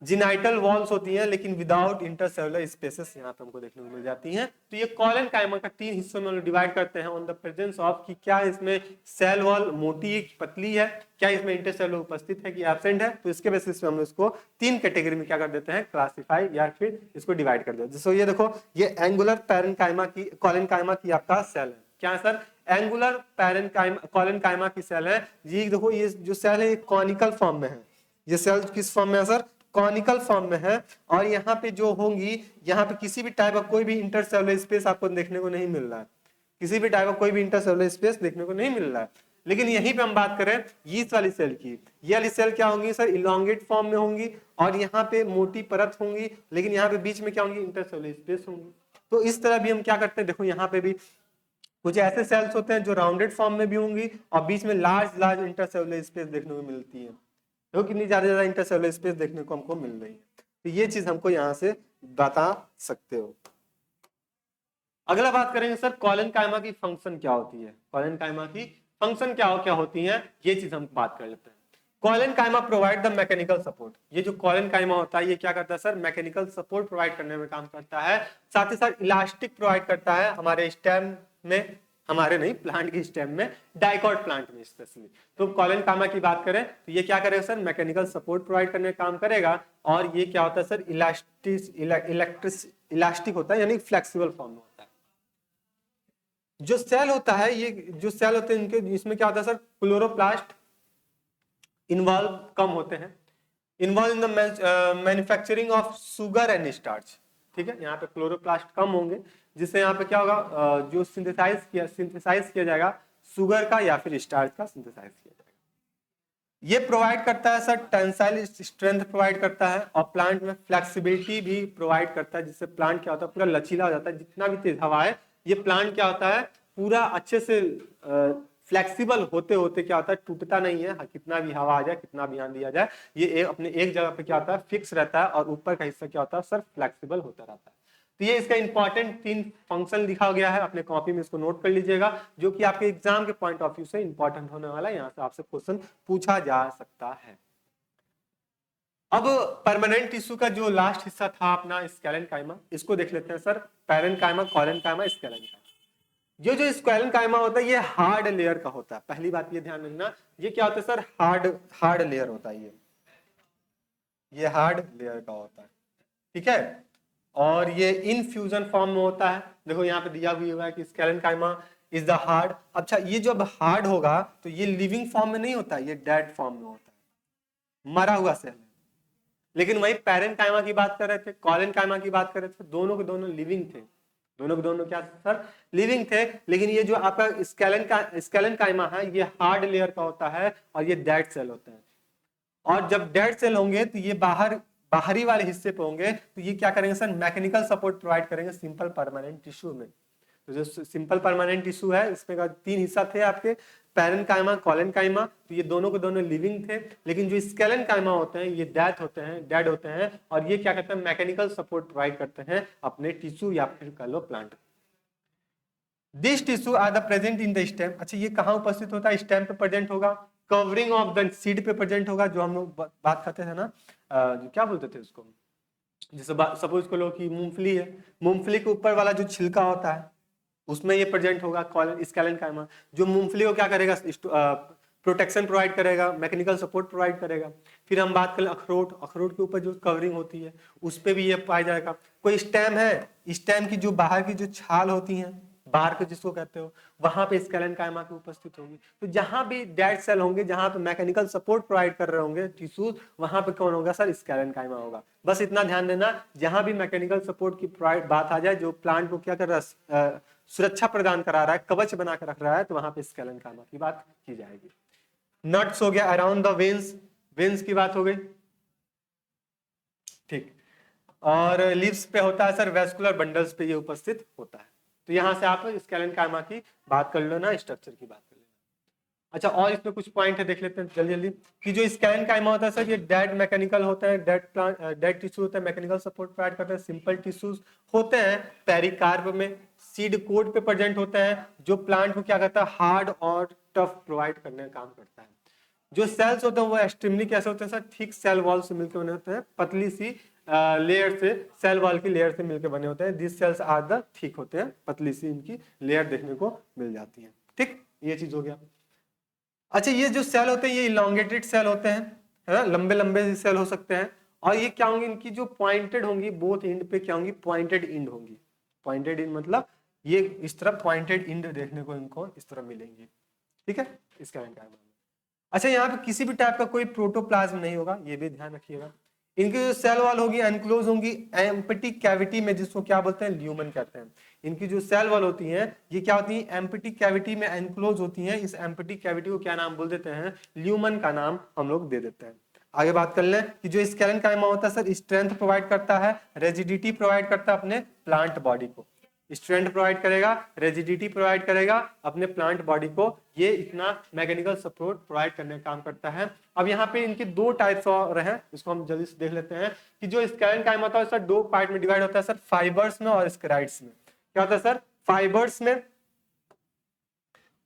जिनाइटल वॉल्स होती हैं, लेकिन विदाउट इंटरसेलुलर स्पेसेस यहाँ पे हमको देखने को मिल जाती हैं। तो ये कोलेनकाइमा का 3 हिस्सों में डिवाइड करते हैं ऑन द प्रेजेंस ऑफ, कि क्या इसमें सेल वॉल मोटी पतली है, क्या इसमें इंटरसेलुलर उपस्थित है कि एब्सेंट है। तो इसके बेसिस पे हम इसको 3 कैटेगरी में क्या कर देते हैं? क्लासिफाई या फिर इसको डिवाइड कर देते हैं। जैसे ये देखो, ये एंगुलर पैरेनकाइमा की कोलेनकाइमा की आपका सेल है। क्या है सर? एंगुलर पैरेनकाइमा कोलेनकाइमा की सेल है। ये देखो, ये जो सेल है कॉनिकल फॉर्म में है। ये सेल किस फॉर्म में है सर? कॉनिकल फॉर्म में है। और यहाँ पे जो होंगी, यहाँ पे किसी भी टाइप का कोई भी इंटरसेलुलर स्पेस आपको देखने को नहीं मिल रहा है, किसी भी टाइप का कोई भी इंटरसेलुलर स्पेस देखने को नहीं मिल रहा है। लेकिन यहीं पे हम बात करें यीस्ट वाली सेल की, ये वाली सेल क्या होंगी सर? इलोंगेट फॉर्म में होंगी, और यहाँ पे मोटी परत होंगी, लेकिन यहाँ पे बीच में क्या होंगी? इंटरसेलुलर स्पेस होंगी। तो इस तरह भी हम क्या करते हैं, देखो यहाँ पे भी कुछ ऐसे सेल्स होते हैं जो राउंडेड फॉर्म में भी होंगी और बीच में लार्ज इंटरसेलुलर स्पेस देखने को मिलती है। देखो कितनी ज्यादा इंटरसेलुलर स्पेस देखने को हमको मिल रही है। तो ये चीज हमको यहाँ से बता सकते हो। अगला बात करेंगे सर कोलेनकाइमा की फंक्शन क्या होती है। कोलेनकाइमा की फंक्शन क्या होती है, ये चीज हम बात कर लेते हैं। Collenchyma provide the mechanical support. ये जो कोलेनकाइमा होता है ये क्या करता है सर? मैकेनिकल सपोर्ट प्रोवाइड करने में काम करता है। साथ ही साथ इलास्टिक प्रोवाइड करता है हमारे स्टेम में, हमारे नहीं प्लांट की स्टेम में, डाइकॉट प्लांट में स्पेशली। तो कोलेनकाइमा की बात करें तो ये क्या करेगा सर? मैकेनिकल सपोर्ट प्रोवाइड करने का काम करेगा। और ये क्या होता है सर? इलास्टिक होता है, यानी फ्लेक्सिबल फॉर्म में होता है। जो सेल होता है, ये जो सेल होते हैं इनके, इसमें क्या होता है सर? क्लोरोप्लास्ट इन्वॉल्व कम होते हैं, involve in the manufacturing of sugar and starch. ठीक है, यहाँ पे क्लोरोप्लास्ट कम होंगे, जिससे यहाँ पे क्या होगा? जो सिंथेसाइज किया जाएगा शुगर का या फिर स्टार्च का सिंथेसाइज किया जाएगा। ये प्रोवाइड करता है सर टेंसाइल स्ट्रेंथ प्रोवाइड करता है, और प्लांट में फ्लेक्सिबिलिटी भी प्रोवाइड करता है, जिससे प्लांट क्या होता है? पूरा लचीला हो जाता है। जितना भी तेज हवा है, ये प्लांट क्या होता है? पूरा अच्छे से फ्लेक्सिबल होते होते क्या होता है? टूटता नहीं है। कितना भी हवा आ जाए, कितना भी आंधी आ जाए, ये अपने एक जगह पे क्या होता है? फिक्स रहता है, और ऊपर का हिस्सा क्या होता है सर? फ्लेक्सिबल होता रहता है। तो ये इसका इंपॉर्टेंट 3 फंक्शन लिखा गया है, अपने कॉपी में इसको नोट कर लीजिएगा, जो कि आपके एग्जाम के पॉइंट ऑफ व्यू से इंपॉर्टेंट होने वाला है। यहाँ से आपसे क्वेश्चन पूछा जा सकता है। अब परमानेंट टिश्यू का जो लास्ट हिस्सा था अपना स्केलेनकाइमा, इसको देख लेते हैं सर। Parenchyma, collenchyma, स्केलेनकाइमा। ये जो स्केलेनकाइमा होता है ये हार्ड लेयर का होता है। पहली बात ये ध्यान रखना, ये क्या होता है सर? हार्ड लेयर होता है। ये हार्ड लेयर का होता है, ठीक है। और ये इनफ्यूजन फॉर्म में होता है। देखो यहाँ पे दिया भी हुआ है कि स्केलेनकाइमा इज द हार्ड। अच्छा, ये जब हार्ड होगा तो ये लिविंग फॉर्म में नहीं होता, ये डेड फॉर्म में होता है, मरा हुआ सेल है। लेकिन वही पैरेनकाइमा की बात कर रहे थे, कोलेनकाइमा की बात कर रहे थे, दोनों के दोनों लिविंग थे। दोनों के दोनों क्या सर? लिविंग थे। लेकिन ये जो आपका स्केलेनकाइमा है ये हार्ड लेयर का होता है, और ये डेड सेल होता है। और जब डेड सेल होंगे तो ये बाहरी वाले हिस्से पे होंगे, तो ये क्या करेंगे सर? मैकेनिकल सपोर्ट प्रोवाइड करेंगे सिंपल परमानेंट टिश्यू में। तो जो सिंपल परमानेंट टिश्यू है इसमें का 3 हिस्सा थे आपके, पैरेनकाइमा, कोलेनकाइमा। तो ये दोनों के दोनों लिविंग थे। लेकिन जो स्केलेनकाइमा होते हैं ये डेड होते हैं, और ये क्या कहते हैं? मैकेनिकल सपोर्ट प्रोवाइड करते हैं अपने टिश्यू या फिर कह लो plant. This tissue are the present in the stem. अच्छा, ये कहाँ उपस्थित होता है? स्टेम पे प्रेजेंट होगा, कवरिंग ऑफ द सीड पे प्रेजेंट होगा, जो हम लोग बात करते थे ना, क्या बोलते थे उसको? जैसे सपोज को लो कि मूंगफली है, मूंगफली के ऊपर वाला जो छिलका होता है उसमें ये प्रेजेंट होगा स्केलेनकाइमा। जो मूंगफली को क्या करेगा? प्रोटेक्शन प्रोवाइड करेगा, मैकेनिकल सपोर्ट प्रोवाइड करेगा। फिर हम बात करें अखरोट, अखरोट के ऊपर जो कवरिंग होती है उस पे भी ये पाया जाएगा। कोई स्टेम है, स्टेम की जो बाहर की जो छाल होती है, बाहर के जिसको कहते हो, वहां पे स्केलन कायमा की उपस्थित होगी। तो जहां भी डेड सेल होंगे, जहां पे मैकेनिकल सपोर्ट प्रोवाइड कर रहे होंगे टिश्यूज, वहां पे कौन होगा सर, स्केलन कायमा होगा। बस इतना ध्यान देना, जहां भी मैकेनिकल सपोर्ट की बात आ जाए, जो प्लांट को क्या कर रहा है, सुरक्षा प्रदान करा रहा है, कवच बना कर रख रहा है, तो वहां पे स्केलन कायमा की बात की जाएगी। नट्स हो गया, अराउंड द वेन्स, वेन्स की बात हो गई, ठीक। और लिव्स पे होता है सर, वेस्कुलर बंडल्स पे ये उपस्थित होता है। तो यहां से आप स्केलन कायमा की बात कर लो ना, स्ट्रक्चर की बात कर लेना। अच्छा, और इसमें कुछ पॉइंट है, देख लेते हैं जल्दी जल्दी, कि जो स्केलन कायमा होता है सर, ये डेड मैकेनिकल होता है, डेड प्लांट, डेड टिश्यू होता है, मैकेनिकल सपोर्ट प्रोवाइड करता है, सिंपल टिश्यूज होते हैं, पेरिकार्प में सीड कोट पे प्रेजेंट होता है, जो प्लांट को क्या करता है, हार्ड और टफ प्रोवाइड करने का काम करता है। जो सेल्स होते हैं वो एक्सट्रीमली कैसे होते हैं सर, थिक सेल वॉल से मिलकर बने होते हैं, पतली सी लेयर से, सेल वॉल की लेयर से मिलकर बने होते हैं। This cells are the thick होते हैं, पतली सी इनकी लेयर देखने को मिल जाती है, ठीक, ये चीज हो गया। अच्छा, ये जो सेल होते हैं ये इलोंगेटेड सेल होते हैं, है ना, लंबे लंबे सेल हो सकते हैं, और ये क्या होंगी, इनकी जो पॉइंटेड होंगी, बोथ एंड पे क्या होंगी, पॉइंटेड एंड होंगी। पॉइंटेड एंड मतलब ये इस तरह पॉइंटेड एंड देखने को इनको इस तरह मिलेंगी, ठीक है, इसका क्या है। अच्छा, यहाँ पे किसी भी टाइप का कोई प्रोटोप्लाज्म नहीं होगा, ये भी ध्यान रखिएगा। इनकी जो सेल वॉल होगी एनक्लोज होंगी एम्प्टी कैविटी में, जिसको क्या बोलते हैं, ल्यूमन कहते हैं। इनकी जो सेल वॉल होती हैं ये क्या होती है, एम्प्टी कैविटी में एनक्लोज होती हैं। इस एम्प्टी कैविटी को क्या नाम बोल देते हैं, ल्यूमन का नाम हम लोग दे देते हैं। आगे बात कर लें कि जो स्केलन कायमा होता है सर, स्ट्रेंथ प्रोवाइड करता है, रेजिडिटी प्रोवाइड करता है अपने प्लांट बॉडी को। स्ट्रेंथ प्रोवाइड करेगा, रेजिडिटी प्रोवाइड करेगा अपने प्लांट बॉडी को, ये इतना मैकेनिकल सपोर्ट प्रोवाइड करने का काम करता है। अब यहाँ पे इनके दो टाइप्स और हैं, इसको हम जल्दी से देख लेते हैं कि जो स्केलन कायमा होता है सर, दो पार्ट में डिवाइड होता है सर, फाइबर्स में और स्क्राइड्स में। क्या होता है सर, फाइबर्स में,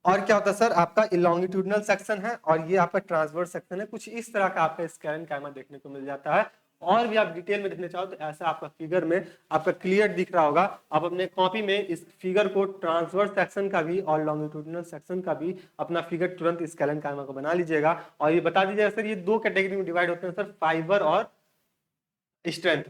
और क्या होता है सर, आपका इलोंगिट्यूडनल सेक्शन है, और ये आपका ट्रांसवर्स सेक्शन है। कुछ इस तरह का आपका स्केलन कायमा देखने को मिल जाता है। और भी आप डिटेल में देखना चाहो तो ऐसा आपका फिगर में आपका क्लियर दिख रहा होगा। आप अपने कॉपी में इस फिगर को, ट्रांसवर्स सेक्शन का भी और लॉन्गिट्यूडनल सेक्शन का भी अपना फिगर तुरंत स्केलन कायमा को बना लीजिएगा, और ये बता दीजिएगा सर, ये दो कैटेगरी में डिवाइड होते हैं सर, फाइबर और स्ट्रेंथ।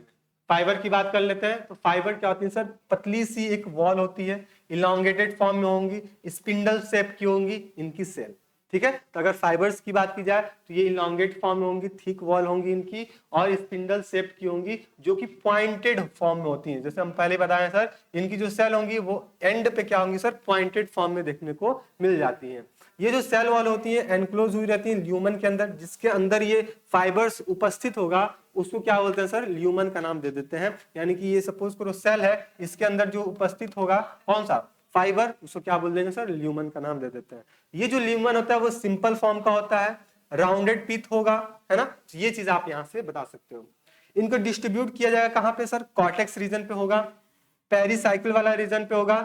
फाइबर की बात कर लेते हैं, तो फाइबर क्या होती है सर, पतली सी एक वॉल होती है, इलोंगेटेड फॉर्म में होंगी, स्पिंडल शेप की होंगी इनकी सेल, ठीक है। तो अगर फाइबर्स की बात की जाए तो ये इलोंगेट फॉर्म में होंगी, थिक वॉल होंगी इनकी, और स्पिंडल शेप की होंगी, जो कि पॉइंटेड फॉर्म में होती हैं। जैसे हम पहले बताए सर, इनकी जो सेल होंगी वो एंड पे क्या होंगी सर, पॉइंटेड फॉर्म में देखने को मिल जाती हैं। ये जो सेल वॉल होती है एनक्लोज हुई रहती है ल्यूमन के अंदर, जिसके अंदर ये फाइबर्स उपस्थित होगा, उसको क्या बोलते हैं सर, ल्यूमन का नाम दे देते हैं। यानी कि ये सपोज करो सेल है, इसके अंदर जो उपस्थित होगा कौन सा, फाइबर, उसको क्या बोल देंगे सर, ल्यूमन का नाम दे देते हैं। ये जो ल्यूमन होता है वो सिंपल फॉर्म का होता है, राउंडेड पीथ होगा, है ना, ये चीज आप यहां से बता सकते हो। इनको डिस्ट्रीब्यूट किया जाएगा कहां पे सर, कॉर्टेक्स रीजन पे होगा, पेरिसाइकिल वाला रीजन पे होगा,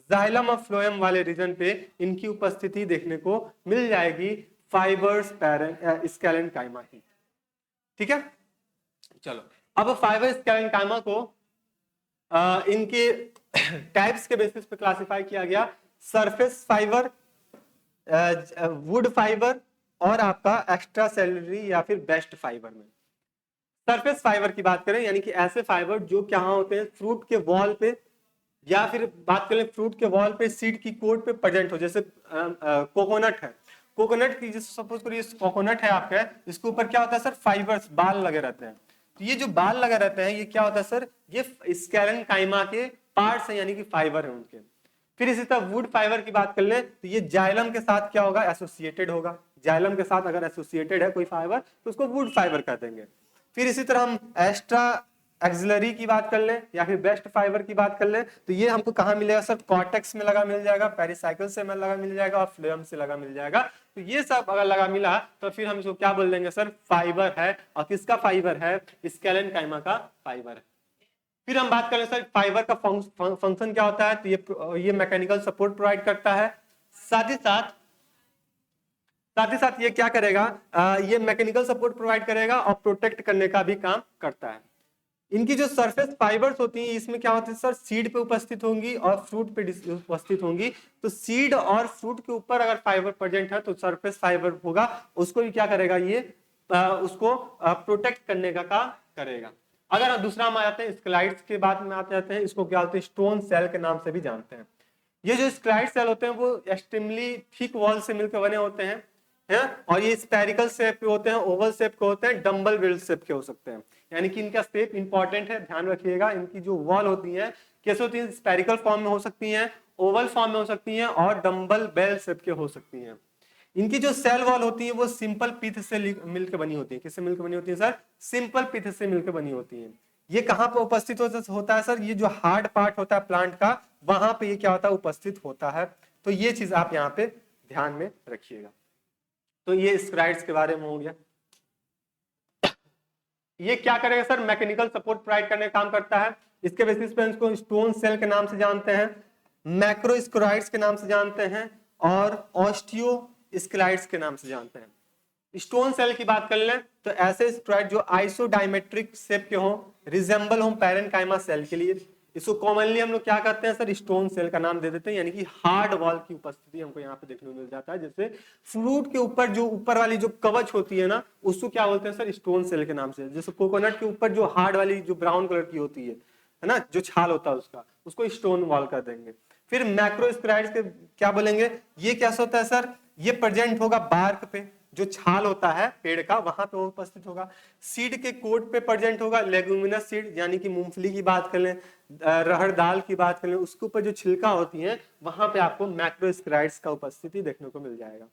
जाइलम और फ्लोएम वाले रीजन पे इनकी उपस्थिति देखने को मिल जाएगी, फाइबर्स स्केलन कायमा की, ठीक है। चलो, अब फाइबर स्केलन कायमा को इनके टाइप्स के बेसिस पे क्लासिफाई किया गया, सरफेस फाइबर, वुड फाइबर, और आपका एक्स्ट्रा सेलुलरी या फिर बेस्ट फाइबर में। सरफेस फाइबर की बात करें, यानी कि ऐसे फाइबर जो क्या होते हैं, फ्रूट के वॉल पे, या फिर बात करें फ्रूट के वॉल पे, सीड की कोट पे प्रेजेंट हो, जैसे कोकोनट है, कोकोनट की, जैसे सपोज करिए कोकोनट है आपका, इसके ऊपर क्या होता है सर, फाइबर्स, बाल लगे रहते हैं। तो ये जो बाल लगे रहते हैं ये क्या होता है सर, ये स्केलन कायमा के पार्ट्स हैं, यानी कि फाइबर है उनके। फिर इसी तरह वुड फाइबर की बात कर ले तो ये जाइलम के साथ क्या होगा, एसोसिएटेड होगा। जाइलम के साथ अगर एसोसिएटेड है कोई फाइबर तो उसको वुड फाइबर कह देंगे। फिर इसी तरह हम एक्स्ट्रा एक्सिलरी की बात कर लें या फिर बेस्ट फाइबर की बात कर लें तो ये हमको कहाँ मिलेगा सर, कॉर्टेक्स में लगा मिल जाएगा, पेरिसाइकिल से लगा मिल जाएगा, और फ्लोएम से लगा मिल जाएगा। तो ये सब अगर लगा मिला तो फिर हम इसको क्या बोल देंगे सर, फाइबर है। और किसका फाइबर है, स्केलन कायमा का फाइबर है। फिर हम बात करें सर फाइबर का फंक्शन क्या होता है, तो ये मैकेनिकल सपोर्ट प्रोवाइड करता है, साथ ही साथ ये क्या करेगा, ये मैकेनिकल सपोर्ट प्रोवाइड करेगा और प्रोटेक्ट करने का भी काम करता है। इनकी जो सरफेस फाइबर्स होती हैं इसमें क्या होती है सर, सीड पे उपस्थित होंगी और फ्रूट पे उपस्थित होंगी। तो सीड और फ्रूट के ऊपर अगर फाइबर प्रेजेंट है तो सरफेस फाइबर होगा, उसको भी क्या करेगा ये उसको प्रोटेक्ट करने का काम करेगा। अगर दूसरा हम आते हैं स्क्लाइड्स के बाद में आते जाते हैं, इसको क्या बोलते हैं, स्टोन सेल के नाम से भी जानते हैं। ये जो स्क्लाइड सेल होते हैं वो एक्सट्रीमली थिक वॉल से मिलकर बने होते हैं, है? और ये स्पेरिकल शेप के होते हैं, ओवल शेप के होते हैं, डम्बल बेल शेप के हो सकते हैं। यानी कि इनका शेप इंपॉर्टेंट है, ध्यान रखिएगा। इनकी जो वॉल होती है कैसे होती है, स्पेरिकल फॉर्म में हो सकती हैं, ओवल फॉर्म में हो सकती हैं और डम्बल बेल शेप के हो सकती हैं। इनकी जो सेल वॉल होती है वो सिंपल पिथ से मिलकर बनी होती है। किससे मिलकर बनी होती है सर, सिंपल पिथ से मिलकर बनी होती है। ये कहां पर उपस्थित होता है सर, ये जो हार्ड पार्ट होता है प्लांट का, वहां पे ये क्या होता है, उपस्थित होता है। तो ये चीज आप यहाँ पे ध्यान में रखिएगा। तो ये स्क्राइड्स के बारे में हो गया। ये क्या करेगा सर, मैकेनिकल सपोर्ट प्रोवाइड करने का काम करता है। इसके बेसिस पे इसको स्टोन सेल के नाम से जानते हैं, मैक्रोस्क्राइड्स के नाम से जानते हैं और ऑस्टियोस्क्लाइड्स के नाम से जानते हैं। स्टोन सेल की बात कर लें तो ऐसे स्क्राइड जो आइसोडायमेट्रिक शेप के हों, रिजेंबल हों पैरेनकाइमा सेल के लिए, इसको कॉमनली हम लोग क्या करते हैं सर, स्टोन सेल का नाम दे देते हैं। यानी कि हार्ड वॉल की उपस्थिति हमको यहाँ पे देखने को मिल जाता है। जैसे फ्रूट के ऊपर जो ऊपर वाली जो कवच होती है ना, उसको क्या बोलते हैं सर, स्टोन सेल के नाम से। जैसे कोकोनट के ऊपर जो हार्ड वाली जो ब्राउन कलर की होती है ना, जो छाल होता है उसका, उसको स्टोन वॉल कर देंगे। फिर मैक्रोस्क्राइड्स के क्या बोलेंगे, ये कैसा होता है सर, ये प्रेजेंट होगा बार्क पे, जो छाल होता है पेड़ का वहां पे उपस्थित होगा। सीड के कोट पे प्रेजेंट होगा, लेगुमिनस सीड यानी कि मूंगफली की बात कर लें, रहर दाल की बात कर लें, उसके ऊपर जो छिलका होती है वहां पे आपको मैक्रोस्क्राइड्स का उपस्थिति देखने को मिल जाएगा।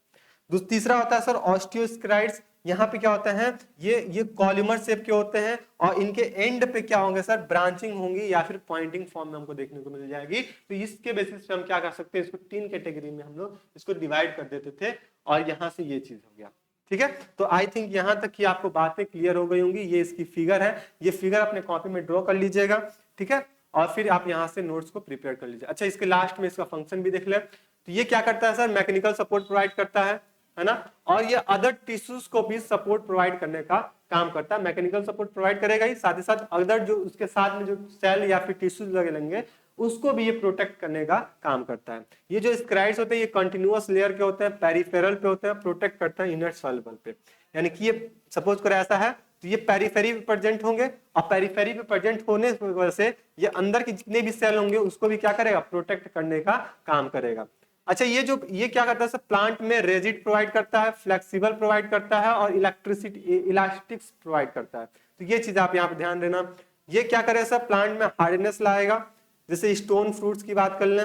तीसरा होता है सर ऑस्टियोस्क्राइड्स। यहाँ पे क्या होता है, ये कॉलमर शेप के होते हैं और इनके एंड पे क्या होंगे सर, ब्रांचिंग होंगी या फिर पॉइंटिंग फॉर्म में हमको देखने को मिल जाएगी। तो इसके बेसिस पे हम क्या कर सकते हैं, इसको 3 कैटेगरी में हम लोग इसको डिवाइड कर देते थे और यहाँ से ये चीज हो गया। ठीक है, तो आई थिंक यहाँ तक की आपको बातें क्लियर हो गई होंगी। ये इसकी फिगर है, ये फिगर अपने कॉपी में ड्रॉ कर लीजिएगा। ठीक है, और फिर आप यहाँ से नोट्स को प्रिपेयर कर लीजिए। अच्छा, इसके लास्ट में इसका फंक्शन भी देख ले। तो ये क्या करता है सर, मैकेनिकल सपोर्ट प्रोवाइड करता है ना, और ये अदर टिश्यूज को भी सपोर्ट प्रोवाइड करने का काम करता है। मैकेनिकल सपोर्ट प्रोवाइड करेगा ही, साथ ही साथ अदर जो उसके साथ में जो सेल या फिर टिश्यूज लगे लेंगे उसको भी ये प्रोटेक्ट करने का काम करता है। ये जो स्क्राइड्स होते हैं ये कंटिन्यूअस लेयर के होते हैं, पेरिफेरल पे होते हैं, प्रोटेक्ट करता है इनर सॉल्युबल पे। यानी कि ये सपोज करो ऐसा है तो ये पेरिफेरी पे प्रेजेंट होंगे और पेरिफेरी पे प्रेजेंट होने की वजह से ये अंदर के जितने भी सेल होंगे उसको भी क्या करेगा, प्रोटेक्ट करने का काम करेगा। अच्छा, ये क्या करता है सर, प्लांट में रेजिड प्रोवाइड करता है, फ्लेक्सिबल प्रोवाइड करता है और इलेक्ट्रिसिटी इलास्टिक्स प्रोवाइड करता है। तो ये चीज आप यहाँ पे ध्यान देना। ये क्या करे सर, प्लांट में हार्डनेस लाएगा। जैसे स्टोन फ्रूट्स की बात कर लें,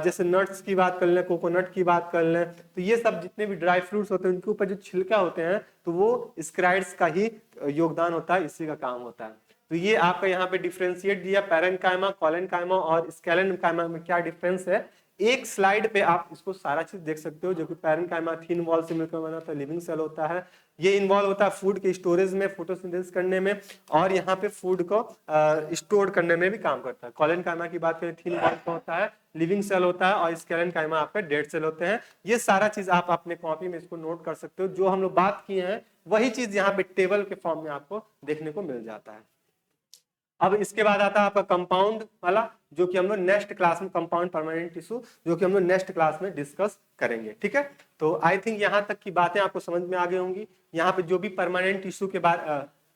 जैसे नट्स की बात कर लें, कोकोनट की बात कर लें, तो ये सब जितने भी ड्राई फ्रूट्स होते हैं उनके ऊपर जो छिलका होते हैं तो वो स्क्राइड्स का ही योगदान होता है, इसी का काम होता है। तो ये आपका यहाँ पे डिफरेंशिएट दिया पैरेनकाइमा, कोलेनकाइमा और स्केलेनकाइमा में क्या डिफरेंस है। एक स्लाइड पे आप इसको सारा चीज देख सकते हो। जो कि पैरेनकाइमा थिन वॉल से मिलकर बना था, लिविंग सेल होता है, ये इन्वॉल्व होता है फूड के स्टोरेज में, फोटोसिंथेसिस करने में और यहाँ पे फूड को स्टोर करने में भी काम करता है। कोलेनकाइमा की बात करें, थिन वॉल का होता है, लिविंग सेल होता है और स्केलेनकाइमा आपका डेड सेल होते हैं। ये सारा चीज आप अपने कॉपी में इसको नोट कर सकते हो। जो हम लोग बात किए हैं वही चीज यहाँ पे टेबल के फॉर्म में आपको देखने को मिल जाता है। अब इसके बाद आता है आपका कंपाउंड वाला, जो कि हम लोग नेक्स्ट क्लास में, कंपाउंड परमानेंट टिश्यू, जो कि हम लोग नेक्स्ट क्लास में डिस्कस करेंगे। ठीक है, तो आई थिंक यहाँ तक की बातें आपको समझ में आ गई होंगी। यहाँ पे जो भी परमानेंट टिश्यू के बारे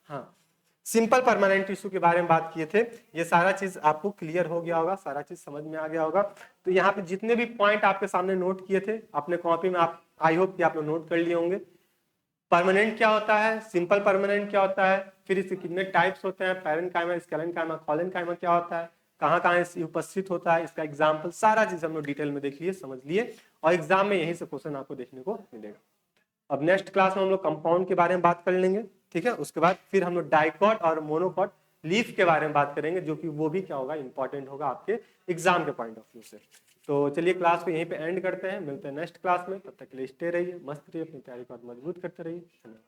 हाँ सिंपल परमानेंट टिश्यू के बारे में बात किए थे, ये सारा चीज आपको क्लियर हो गया होगा, सारा चीज समझ में आ गया होगा। तो यहाँ पे जितने भी पॉइंट आपके सामने नोट किए थे अपने कॉपी में, आप आई होप कि आप लोग नोट कर लिए होंगे। परमानेंट क्या होता है, सिंपल परमानेंट क्या होता है, फिर इसके कितने टाइप्स होते हैं, पैरेनकाइमा, स्केलेनकाइमा, कोलेनकाइमा क्या होता है, कहाँ कहाँ उपस्थित होता है, इसका एग्जाम्पल, सारा चीज हम लोग डिटेल में देख लिए, समझ लिए और एग्जाम में यही से क्वेश्चन आपको देखने को मिलेगा। अब नेक्स्ट क्लास में हम लोग कंपाउंड के बारे में बात कर लेंगे। ठीक है, उसके बाद फिर हम लोग डाइकॉट और मोनोकॉट लीफ के बारे में बात करेंगे, जो कि वो भी क्या होगा, इंपॉर्टेंट होगा आपके एग्जाम के पॉइंट ऑफ व्यू से। तो चलिए क्लास को यहीं पे एंड करते हैं, मिलते हैं नेक्स्ट क्लास में। तब तक के लिए स्टे रहिए, मस्त रहिए, अपनी तैयारी को मजबूत करते रहिए। धन्यवाद।